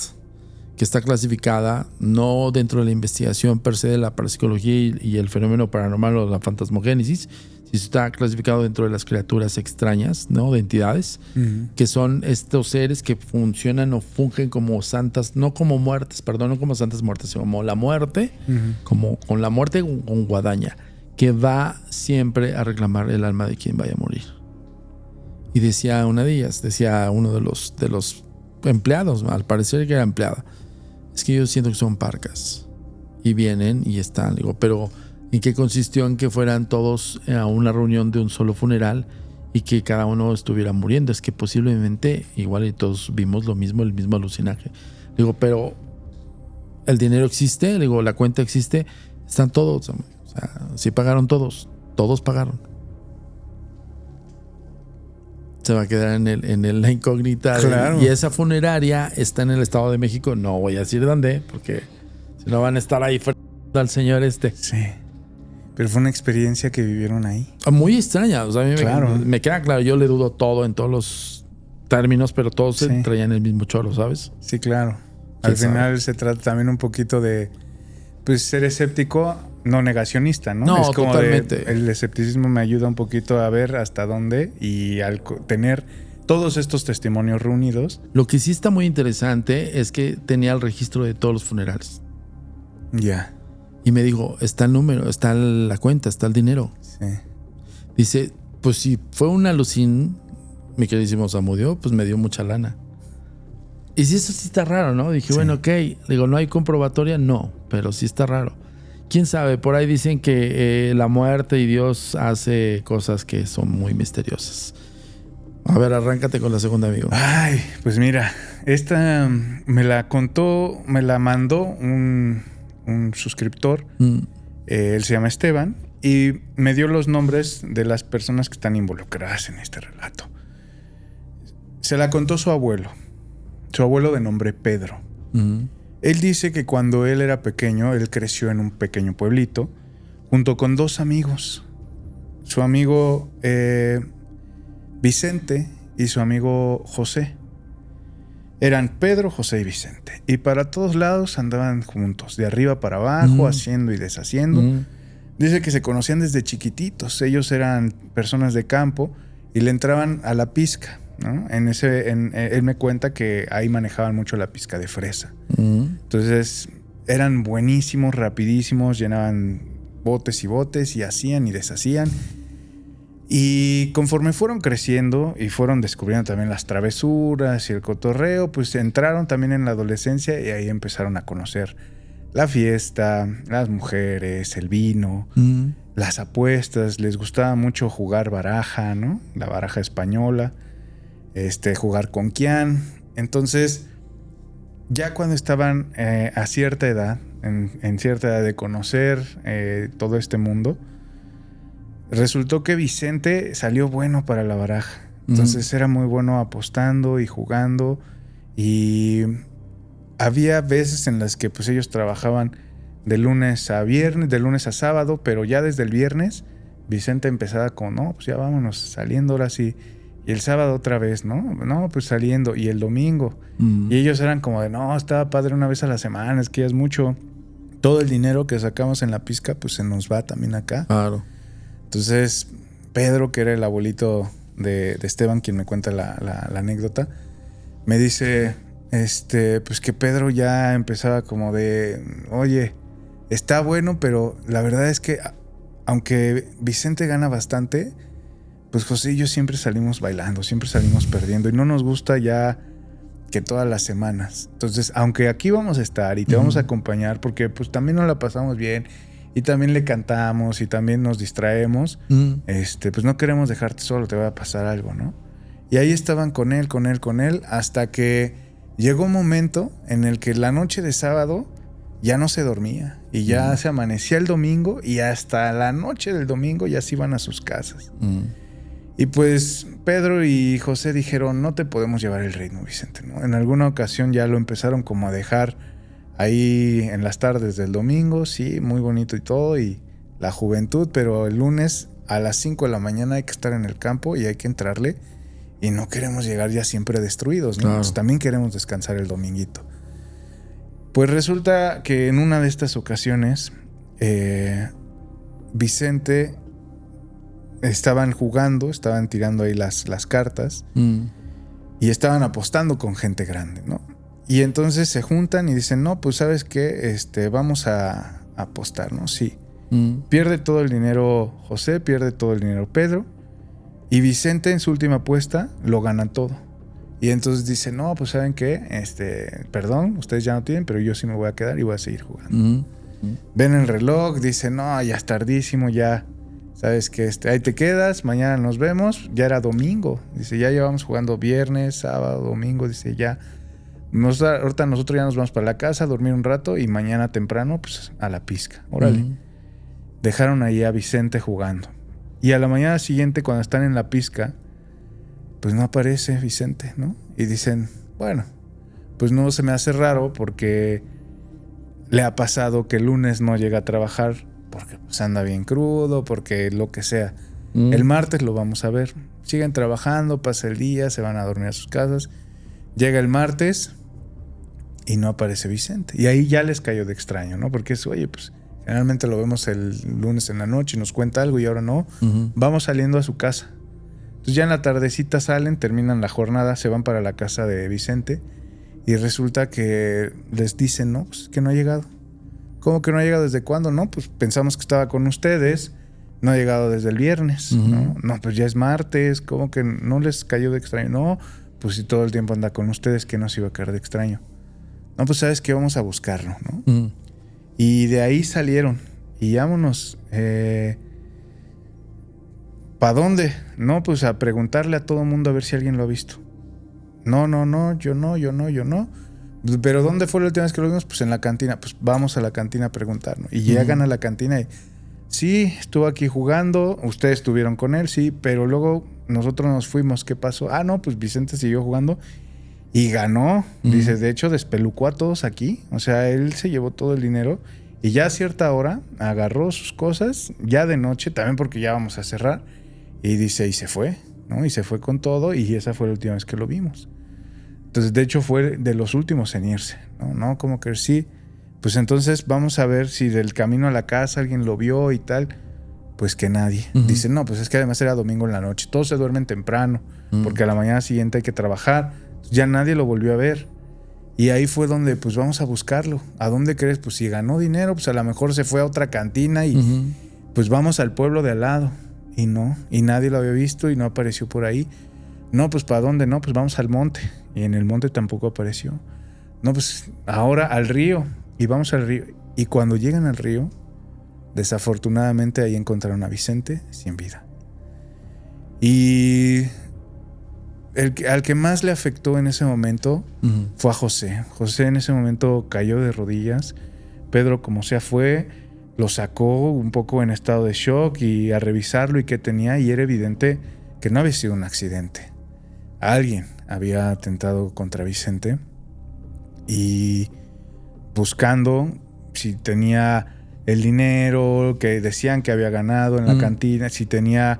que está clasificada no dentro de la investigación per se de la parapsicología y el fenómeno paranormal o la fantasmogénesis, está clasificado dentro de las criaturas extrañas, ¿no? De entidades, uh-huh. Que son estos seres que funcionan o fungen como santas, no como muertes, perdón, no como santas muertes, sino como la muerte, uh-huh. Como con la muerte con guadaña, que va siempre a reclamar el alma de quien vaya a morir. Y decía una de ellas, decía uno de los empleados, al parecer que era empleada, es que yo siento que son parcas y vienen y están, digo, pero ¿en qué consistió? En que fueran todos a una reunión de un solo funeral y que cada uno estuviera muriendo. Es que posiblemente igual y todos vimos lo mismo, el mismo alucinaje. Digo, pero el dinero existe, digo, la cuenta existe, están todos, o sea, sí pagaron todos pagaron. Se va a quedar en la incógnita. Claro. Y esa funeraria está en el Estado de México, no voy a decir dónde, porque si no van a estar ahí al señor Sí. Pero fue una experiencia que vivieron ahí. Muy extraña. O sea, a mí me queda claro. Yo le dudo todo en todos los términos, pero todos se traían el mismo choro, ¿sabes? Sí, claro. Al final se trata también un poquito de ser escéptico, no negacionista, ¿no? No, es como totalmente. El escepticismo me ayuda un poquito a ver hasta dónde, y al tener todos estos testimonios reunidos. Lo que sí está muy interesante es que tenía el registro de todos los funerales. Ya. Y me dijo, está el número, está la cuenta, está el dinero. Sí. Dice, pues si fue un alucín, mi queridísimo Samudio, pues me dio mucha lana. Y sí, eso sí está raro, ¿no? Dije, bueno, ok. Digo, ¿no hay comprobatoria? No, pero sí está raro. ¿Quién sabe? Por ahí dicen que la muerte y Dios hace cosas que son muy misteriosas. A ver, arráncate con la segunda, amigo. Ay, pues mira, esta me la mandó un suscriptor. Él se llama Esteban y me dio los nombres de las personas que están involucradas en este relato. Se la contó su abuelo de nombre Pedro. Él dice que cuando él era pequeño, él creció en un pequeño pueblito junto con 2 amigos. Su amigo Vicente y su amigo José. Eran Pedro, José y Vicente. Y para todos lados andaban juntos, de arriba para abajo, haciendo y deshaciendo. Dice que se conocían desde chiquititos. Ellos eran personas de campo y le entraban a la pizca, ¿no? Él me cuenta que ahí manejaban mucho la pizca de fresa. Entonces eran buenísimos, rapidísimos, llenaban botes y botes y hacían y deshacían. Y conforme fueron creciendo y fueron descubriendo también las travesuras y el cotorreo, pues entraron también en la adolescencia y ahí empezaron a conocer la fiesta, las mujeres, el vino, las apuestas. Les gustaba mucho jugar baraja, ¿no? La baraja española, jugar con quián. Entonces, ya cuando estaban a cierta edad, en cierta edad de conocer todo este mundo, resultó que Vicente salió bueno para la baraja. Entonces era muy bueno apostando y jugando. Y había veces en las que pues ellos trabajaban de lunes a viernes, de lunes a sábado, pero ya desde el viernes Vicente empezaba con, no, pues ya vámonos saliendo ahora sí. Y el sábado otra vez, no, pues saliendo. Y el domingo. Y ellos eran como de, no, estaba padre una vez a la semana, es que ya es mucho. Todo el dinero que sacamos en la pizca pues se nos va también acá. Claro. Entonces, Pedro, que era el abuelito de Esteban, quien me cuenta la anécdota, me dice, pues que Pedro ya empezaba como de, oye, está bueno, pero la verdad es que aunque Vicente gana bastante, pues José y yo siempre salimos bailando, siempre salimos perdiendo y no nos gusta ya que todas las semanas. Entonces, aunque aquí vamos a estar y te vamos a acompañar, porque pues también nos la pasamos bien, y también le cantamos y también nos distraemos, pues no queremos dejarte solo, te va a pasar algo, ¿no? Y ahí estaban con él, hasta que llegó un momento en el que la noche de sábado ya no se dormía y ya se amanecía el domingo y hasta la noche del domingo ya se iban a sus casas. Y pues Pedro y José dijeron, no te podemos llevar el ritmo, Vicente, ¿no? En alguna ocasión ya lo empezaron como a dejar ahí en las tardes del domingo, sí, muy bonito y todo, y la juventud, pero el lunes a las 5 de la mañana hay que estar en el campo y hay que entrarle y no queremos llegar ya siempre destruidos, ¿no? Claro. Pues también queremos descansar el dominguito. Pues resulta que en una de estas ocasiones Vicente estaban jugando, estaban tirando ahí las cartas y estaban apostando con gente grande, ¿no? Y entonces se juntan y dicen, no, pues ¿sabes qué? Vamos a apostar, ¿no? Sí. Pierde todo el dinero José, pierde todo el dinero Pedro. Y Vicente en su última apuesta lo gana todo. Y entonces dice, no, pues ¿saben qué? Perdón, ustedes ya no tienen, pero yo sí me voy a quedar y voy a seguir jugando. Ven el reloj, dicen, no, ya es tardísimo, ya. ¿Sabes qué? Ahí te quedas, mañana nos vemos. Ya era domingo. Dice, ya llevamos jugando viernes, sábado, domingo. Dice, ya. Ahorita nosotros ya nos vamos para la casa a dormir un rato y mañana temprano pues a la pizca. Órale. Dejaron ahí a Vicente jugando. Y a la mañana siguiente cuando están en la pizca pues no aparece Vicente, ¿no? Y dicen, bueno, pues no se me hace raro porque le ha pasado que el lunes no llega a trabajar porque pues anda bien crudo, porque lo que sea. El martes lo vamos a ver. Siguen trabajando, pasa el día, se van a dormir a sus casas. Llega el martes y no aparece Vicente. Y ahí ya les cayó de extraño, ¿no? Porque es, oye, pues generalmente lo vemos el lunes en la noche y nos cuenta algo y ahora no. Vamos saliendo a su casa. Entonces ya en la tardecita salen, terminan la jornada, se van para la casa de Vicente y resulta que les dicen, no, pues que no ha llegado. ¿Cómo que no ha llegado? ¿Desde cuándo? No, pues pensamos que estaba con ustedes. No ha llegado desde el viernes, ¿no? No, pues ya es martes. ¿Cómo que no les cayó de extraño? No, pues si todo el tiempo anda con ustedes, ¿qué nos iba a caer de extraño? No, pues sabes que vamos a buscarlo, ¿no? Y de ahí salieron. Y vámonos. ¿Para dónde? No, pues a preguntarle a todo mundo a ver si alguien lo ha visto. No, yo no. Pero ¿dónde fue la última vez que lo vimos? Pues en la cantina. Pues vamos a la cantina a preguntar, ¿no? Y llegan a la cantina y... Sí, estuvo aquí jugando. Ustedes estuvieron con él, sí. Pero luego nosotros nos fuimos. ¿Qué pasó? Ah, no, pues Vicente siguió jugando y ganó. Dice, de hecho, despelucó a todos aquí. O sea, él se llevó todo el dinero. Y ya a cierta hora agarró sus cosas. Ya de noche, también porque ya vamos a cerrar. Y dice, y se fue, ¿no? Y se fue con todo. Y esa fue la última vez que lo vimos. Entonces, de hecho, fue de los últimos en irse, ¿no? No, como que sí. Pues entonces vamos a ver si del camino a la casa alguien lo vio y tal. Pues que nadie. Dice, no, pues es que además era domingo en la noche. Todos se duermen temprano, porque a la mañana siguiente hay que trabajar. Ya nadie lo volvió a ver. Y ahí fue donde, pues vamos a buscarlo. ¿A dónde crees? Pues si ganó dinero, pues a lo mejor se fue a otra cantina y pues vamos al pueblo de al lado. Y no, y nadie lo había visto y no apareció por ahí. No, pues ¿para dónde? No, pues vamos al monte. Y en el monte tampoco apareció. No, pues ahora al río. Y vamos al río. Y cuando llegan al río, desafortunadamente ahí encontraron a Vicente sin vida. Y al que más le afectó en ese momento fue a José. José en ese momento cayó de rodillas. Pedro, como sea, fue, lo sacó un poco en estado de shock y a revisarlo y qué tenía. Y era evidente que no había sido un accidente. Alguien había atentado contra Vicente y buscando si tenía el dinero que decían que había ganado en la cantina, si tenía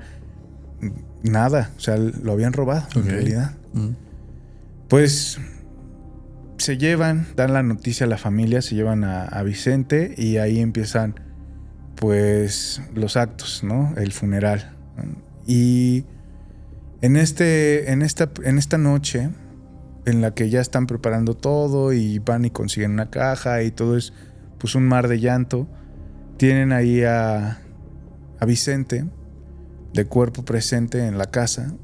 nada, o sea, lo habían robado en realidad. Pues se llevan, dan la noticia a la familia, se llevan a Vicente y ahí empiezan pues los actos, ¿no? El funeral. Y en esta noche en la que ya están preparando todo y van y consiguen una caja y todo es pues un mar de llanto, tienen ahí a Vicente de cuerpo presente en la casa.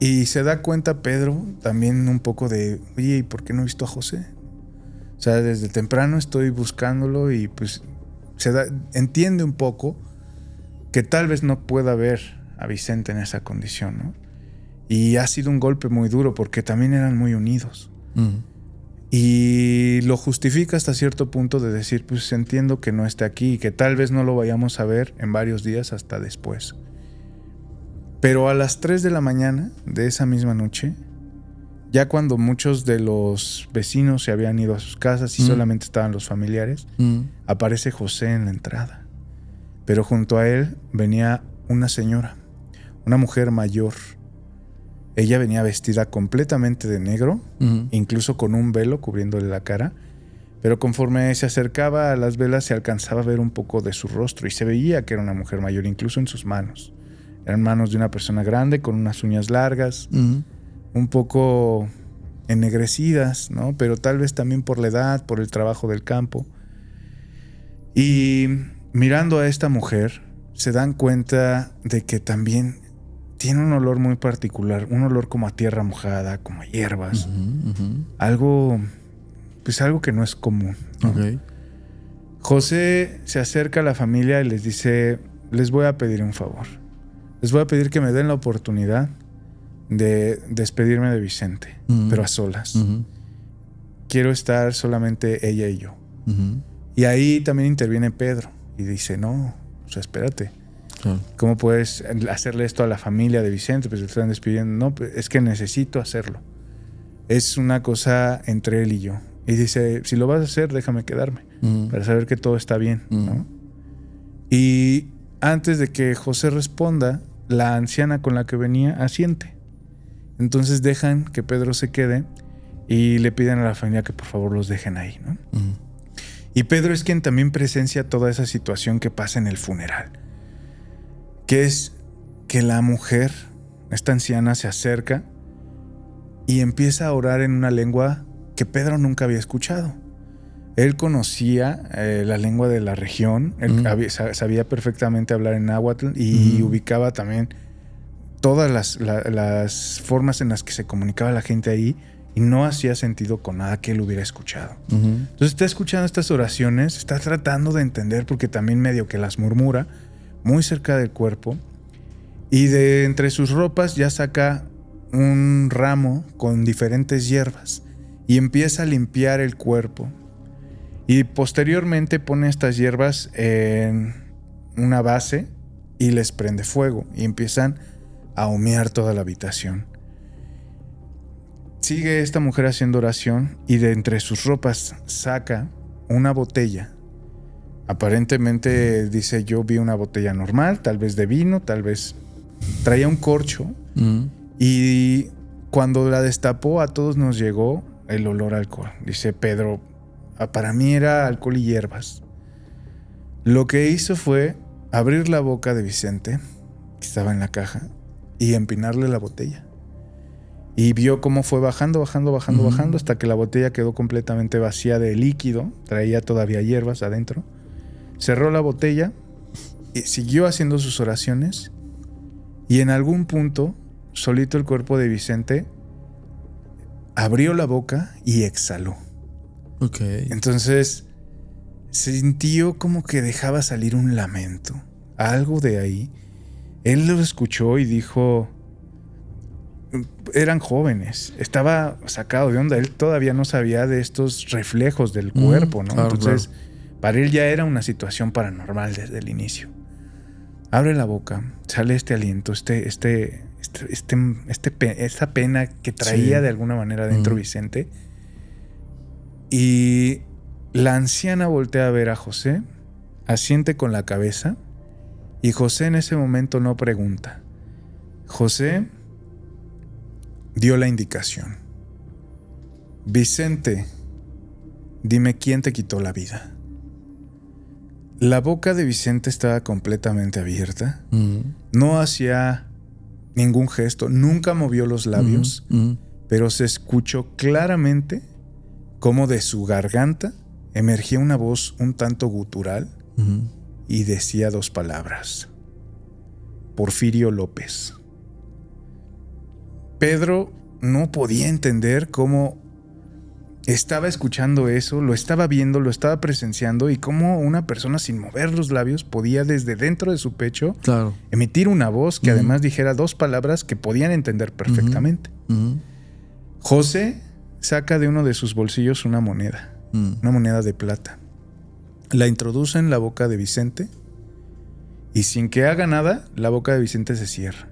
Y se da cuenta Pedro también un poco de, oye, ¿y por qué no he visto a José? O sea, desde temprano estoy buscándolo y pues entiende un poco que tal vez no pueda ver a Vicente en esa condición, ¿no? Y ha sido un golpe muy duro porque también eran muy unidos. Y lo justifica hasta cierto punto de decir, pues entiendo que no esté aquí y que tal vez no lo vayamos a ver en varios días hasta después. Pero a las 3 de la mañana de esa misma noche, ya cuando muchos de los vecinos se habían ido a sus casas y solamente estaban los familiares, aparece José en la entrada. Pero junto a él venía una señora, una mujer mayor. Ella venía vestida completamente de negro, incluso con un velo cubriéndole la cara. Pero conforme se acercaba a las velas se alcanzaba a ver un poco de su rostro y se veía que era una mujer mayor, incluso en sus manos. Eran manos de una persona grande con unas uñas largas, un poco ennegrecidas, ¿no? Pero tal vez también por la edad, por el trabajo del campo. Y mirando a esta mujer, se dan cuenta de que también tiene un olor muy particular, un olor como a tierra mojada, como a hierbas. Algo, pues algo que no es común, ¿no? José se acerca a la familia y les dice, les voy a pedir un favor. Les voy a pedir que me den la oportunidad de despedirme de Vicente, pero a solas. Quiero estar solamente ella y yo. Y ahí también interviene Pedro y dice, no, o sea, espérate. ¿Cómo puedes hacerle esto a la familia de Vicente? Pues le están despidiendo. No, pues es que necesito hacerlo. Es una cosa entre él y yo. Y dice, si lo vas a hacer, déjame quedarme para saber que todo está bien, ¿no? Y antes de que José responda, la anciana con la que venía asiente. Entonces dejan que Pedro se quede y le piden a la familia que por favor los dejen ahí, ¿no? Y Pedro es quien también presencia toda esa situación que pasa en el funeral. Que es que la mujer, esta anciana, se acerca y empieza a orar en una lengua que Pedro nunca había escuchado. Él conocía la lengua de la región, él sabía perfectamente hablar en náhuatl y ubicaba también todas las formas en las que se comunicaba la gente ahí y no hacía sentido con nada que él hubiera escuchado. Entonces está escuchando estas oraciones, está tratando de entender porque también medio que las murmura muy cerca del cuerpo y de entre sus ropas ya saca un ramo con diferentes hierbas y empieza a limpiar el cuerpo y posteriormente pone estas hierbas en una base y les prende fuego y empiezan a humear toda la habitación. Sigue esta mujer haciendo oración y de entre sus ropas saca una botella. Aparentemente dice, yo vi una botella normal, tal vez de vino, tal vez traía un corcho. Y cuando la destapó a todos nos llegó el olor a alcohol. Dice Pedro, para mí era alcohol y hierbas. Lo que hizo fue abrir la boca de Vicente, que estaba en la caja, y empinarle la botella. Y vio cómo fue bajando hasta que la botella quedó completamente vacía de líquido. Traía todavía hierbas adentro. Cerró la botella y siguió haciendo sus oraciones. Y en algún punto, solito el cuerpo de Vicente abrió la boca y exhaló. Entonces sintió como que dejaba salir un lamento. Algo de ahí. Él lo escuchó y dijo... Eran jóvenes, estaba sacado de onda, él todavía no sabía de estos reflejos del cuerpo, ¿no? Claro, entonces, para él ya era una situación paranormal desde el inicio. Abre la boca, sale este aliento, esta pena que traía de alguna manera dentro Vicente. Y la anciana voltea a ver a José, asiente con la cabeza, y José en ese momento no pregunta. José dio la indicación. Vicente, dime quién te quitó la vida. La boca de Vicente estaba completamente abierta. No hacía ningún gesto, nunca movió los labios, pero se escuchó claramente cómo de su garganta emergía una voz un tanto gutural y decía 2 palabras. Porfirio López. Pedro no podía entender cómo estaba escuchando eso, lo estaba viendo, lo estaba presenciando y cómo una persona sin mover los labios podía desde dentro de su pecho emitir una voz que además dijera 2 palabras que podían entender perfectamente. José saca de uno de sus bolsillos una moneda de plata. La introduce en la boca de Vicente y sin que haga nada, la boca de Vicente se cierra.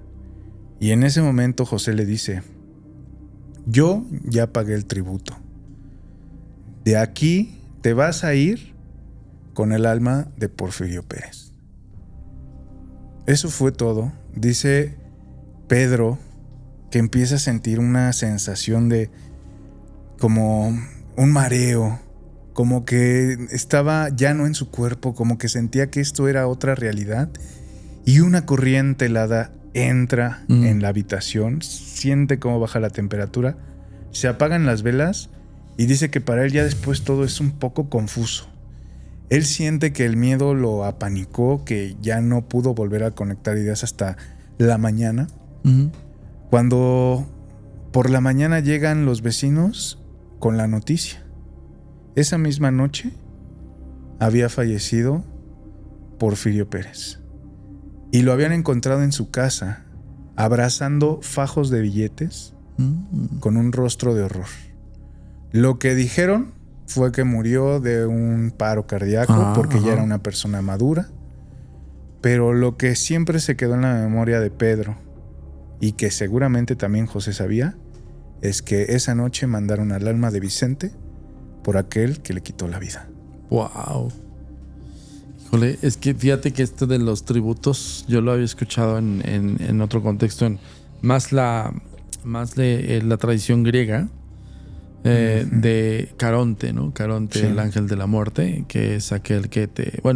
Y en ese momento José le dice, yo ya pagué el tributo. De aquí te vas a ir con el alma de Porfirio Pérez. Eso fue todo. Dice Pedro que empieza a sentir una sensación de como un mareo, como que estaba ya no en su cuerpo, como que sentía que esto era otra realidad y una corriente helada entra en la habitación, siente cómo baja la temperatura, se apagan las velas y dice que para él ya después todo es un poco confuso. Él siente que el miedo lo apanicó, que ya no pudo volver a conectar ideas hasta la mañana. Cuando por la mañana llegan los vecinos con la noticia. Esa misma noche había fallecido Porfirio Pérez. Y lo habían encontrado en su casa, abrazando fajos de billetes, con un rostro de horror. Lo que dijeron fue que murió de un paro cardíaco, porque ya era una persona madura. Pero lo que siempre se quedó en la memoria de Pedro, y que seguramente también José sabía, es que esa noche mandaron al alma de Vicente por aquel que le quitó la vida. ¡Wow! Híjole, es que fíjate que esto de los tributos yo lo había escuchado en otro contexto, más de la tradición griega de Caronte, ¿no? Caronte, el ángel de la muerte, que es aquel que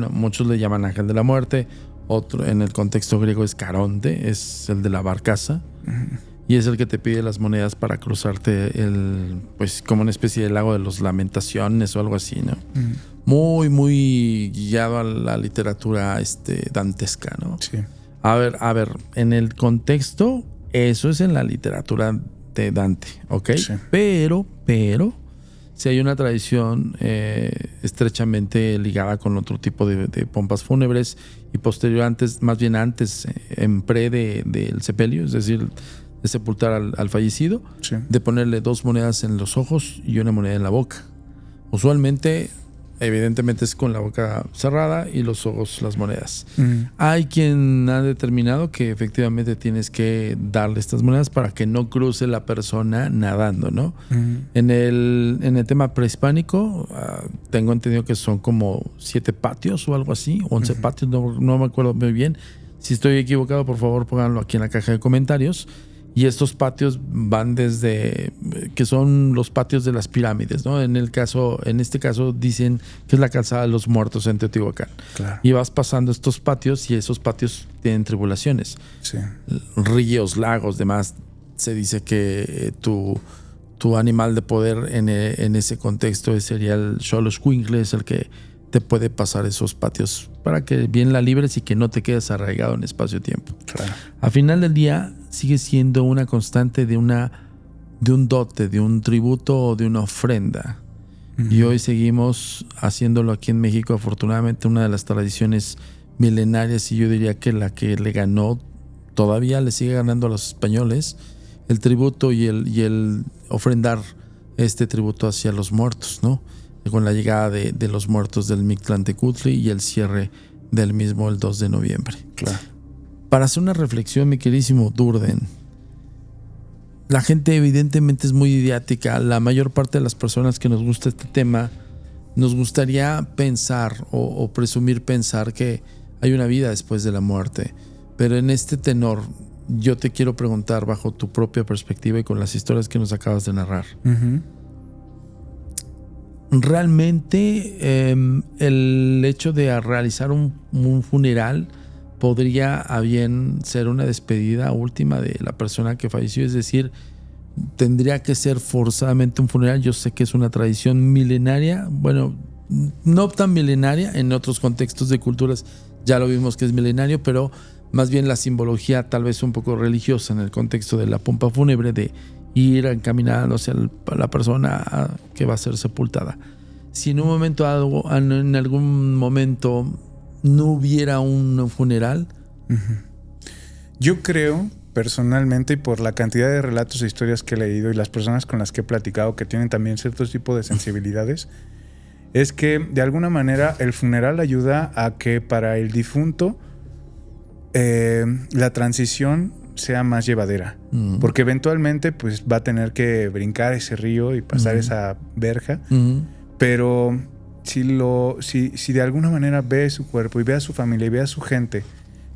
muchos le llaman ángel de la muerte, otro en el contexto griego es Caronte, es el de la barcaza, y es el que te pide las monedas para cruzarte pues como una especie de lago de las lamentaciones o algo así, ¿no? Muy, muy guiado a la literatura dantesca, ¿no? Sí. A ver, en el contexto, eso es en la literatura de Dante, ¿ok? Sí. Pero, si hay una tradición estrechamente ligada con otro tipo de pompas fúnebres y posterior antes, más bien antes, en pre del sepelio, es decir, de sepultar al fallecido, sí, de ponerle 2 monedas en los ojos y una moneda en la boca. Usualmente, evidentemente es con la boca cerrada y los ojos las monedas. Hay quien ha determinado que efectivamente tienes que darle estas monedas para que no cruce la persona nadando, ¿no? En el tema prehispánico, tengo entendido que son como 7 patios o algo así, 11 patios, no me acuerdo muy bien. Si estoy equivocado, por favor, pónganlo aquí en la caja de comentarios. Y estos patios van desde, que son los patios de las pirámides, ¿no? En este caso dicen que es la calzada de los muertos en Teotihuacán. Claro. Y vas pasando estos patios y esos patios tienen tribulaciones. Sí. Ríos, lagos, demás. Se dice que tu animal de poder en ese contexto sería el Xoloitzcuintle, es el que te puede pasar esos patios para que bien la libres y que no te quedes arraigado en espacio-tiempo. Claro. Al final del día sigue siendo una constante de un dote, de un tributo o de una ofrenda. Y hoy seguimos haciéndolo aquí en México. Afortunadamente, una de las tradiciones milenarias, y yo diría que la que le ganó, todavía le sigue ganando a los españoles, el tributo y el ofrendar este tributo hacia los muertos, ¿no? Con la llegada de los muertos del Mictlantecutli y el cierre del mismo el 2 de noviembre. Claro. Para hacer una reflexión, mi queridísimo Durden, la gente evidentemente es muy idiática. La mayor parte de las personas que nos gusta este tema, nos gustaría pensar o presumir pensar que hay una vida después de la muerte. Pero en este tenor, yo te quiero preguntar bajo tu propia perspectiva y con las historias que nos acabas de narrar. Realmente el hecho de realizar un funeral podría a bien ser una despedida última de la persona que falleció, es decir, tendría que ser forzadamente un funeral. Yo sé que es una tradición milenaria, bueno, no tan milenaria, en otros contextos de culturas ya lo vimos que es milenario, pero más bien la simbología tal vez un poco religiosa en el contexto de la pompa fúnebre, de ir encaminando hacia la persona que va a ser sepultada. Si en algún momento no hubiera un funeral. Yo creo personalmente, y por la cantidad de relatos e historias que he leído y las personas con las que he platicado que tienen también cierto tipo de sensibilidades, es que de alguna manera el funeral ayuda a que para el difunto la transición sea más llevadera, porque eventualmente pues va a tener que brincar ese río y pasar esa verja, pero si de alguna manera ve su cuerpo y ve a su familia y ve a su gente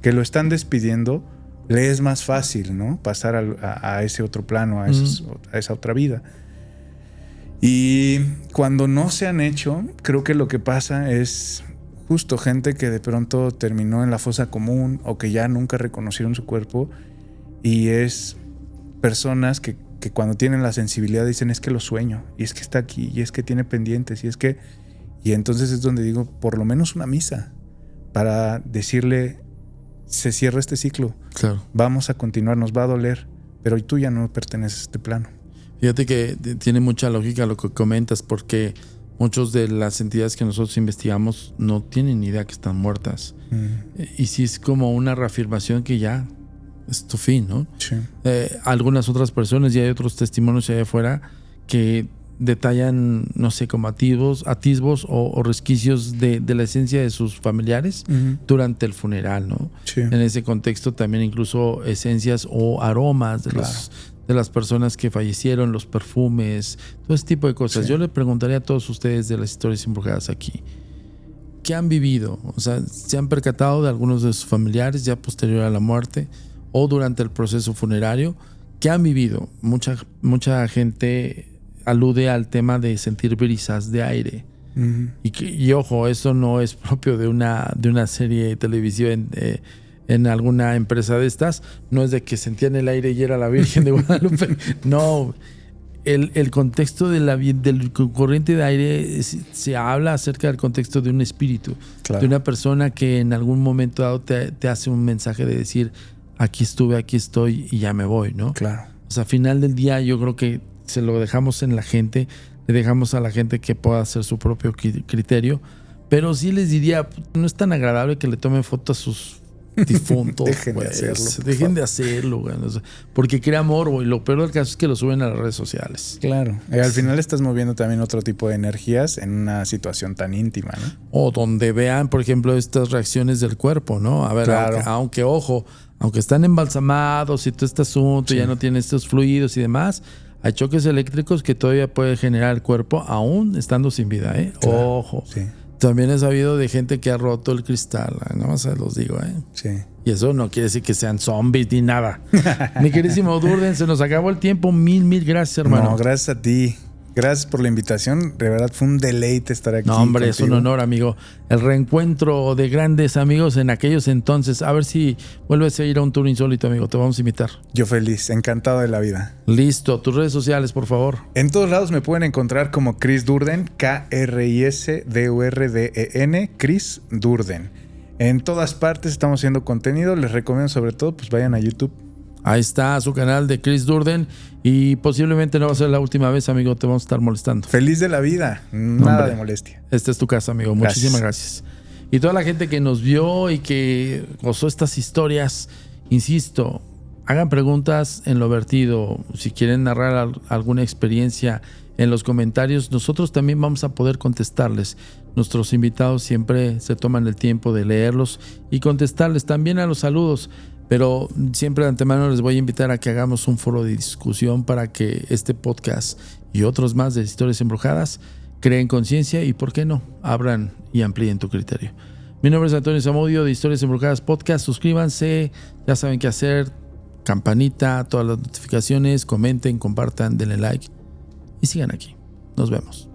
que lo están despidiendo, le es más fácil, ¿no? Pasar a ese otro plano, a esa otra vida. Y cuando no se han hecho, creo que lo que pasa es justo gente que de pronto terminó en la fosa común o que ya nunca reconocieron su cuerpo, y es personas que cuando tienen la sensibilidad dicen: es que lo sueño, y es que está aquí, y es que tiene pendientes, y entonces es donde digo, por lo menos una misa para decirle: se cierra este ciclo, claro, vamos a continuar, nos va a doler, pero tú ya no perteneces a este plano. Fíjate que tiene mucha lógica lo que comentas, porque muchas de las entidades que nosotros investigamos no tienen ni idea que están muertas. Y sí es como una reafirmación que ya es tu fin, ¿no? Sí. Algunas otras personas, y hay otros testimonios allá afuera que detallan, no sé, como atisbos o resquicios de la esencia de sus familiares durante el funeral, ¿no? Sí. En ese contexto también incluso esencias o aromas de las personas que fallecieron, los perfumes, todo ese tipo de cosas. Sí. Yo le preguntaría a todos ustedes de las historias embrujadas aquí, ¿qué han vivido? O sea, ¿se han percatado de algunos de sus familiares ya posterior a la muerte o durante el proceso funerario? ¿Qué han vivido? Mucha gente alude al tema de sentir brisas de aire. Y ojo, eso no es propio de una serie de televisión en alguna empresa de estas. No es de que sentían el aire y era la Virgen de Guadalupe. No, el contexto del corriente de aire se habla acerca del contexto de un espíritu, de una persona que en algún momento dado te hace un mensaje de decir, aquí estuve, aquí estoy y ya me voy, ¿no? Claro. O sea, al final del día yo creo que se lo dejamos en la gente, le dejamos a la gente que pueda hacer su propio criterio, pero sí les diría, no es tan agradable que le tomen fotos a sus difuntos. Dejen de hacerlo, güey. Porque crea morbo y lo peor del caso es que lo suben a las redes sociales. Claro. Al final estás moviendo también otro tipo de energías en una situación tan íntima, ¿no? O donde vean, por ejemplo, estas reacciones del cuerpo, ¿no? A ver, claro. aunque están embalsamados y todo este asunto, ya no tienen estos fluidos y demás, hay choques eléctricos que todavía puede generar el cuerpo aún estando sin vida, ¿eh? Claro. Ojo. Sí. También he sabido de gente que ha roto el cristal, nada más se los digo, ¿eh? Sí. Y eso no quiere decir que sean zombies ni nada. Mi queridísimo Durden, se nos acabó el tiempo. Mil gracias, hermano. No, gracias a ti. Gracias por la invitación. De verdad fue un deleite estar aquí. No, hombre, contigo. Es un honor, amigo. El reencuentro de grandes amigos en aquellos entonces. A ver si vuelves a ir a un tour insólito, amigo. Te vamos a invitar. Yo feliz, encantado de la vida. Listo. Tus redes sociales, por favor. En todos lados me pueden encontrar como Chris Durden, KRISDURDEN, Chris Durden. En todas partes estamos haciendo contenido. Les recomiendo sobre todo, pues vayan a YouTube. Ahí está su canal de Chris Durden y posiblemente no va a ser la última vez, amigo, te vamos a estar molestando. Feliz de la vida, nada de molestia. Esta es tu casa, amigo. Muchísimas gracias. Y toda la gente que nos vio y que gozó estas historias, insisto, hagan preguntas en lo vertido. Si quieren narrar alguna experiencia en los comentarios, nosotros también vamos a poder contestarles. Nuestros invitados siempre se toman el tiempo de leerlos y contestarles también a los saludos. Pero siempre de antemano les voy a invitar a que hagamos un foro de discusión para que este podcast y otros más de Historias Embrujadas creen conciencia y, ¿por qué no?, abran y amplíen tu criterio. Mi nombre es Antonio Zamudio de Historias Embrujadas Podcast. Suscríbanse, ya saben qué hacer, campanita, todas las notificaciones, comenten, compartan, denle like y sigan aquí. Nos vemos.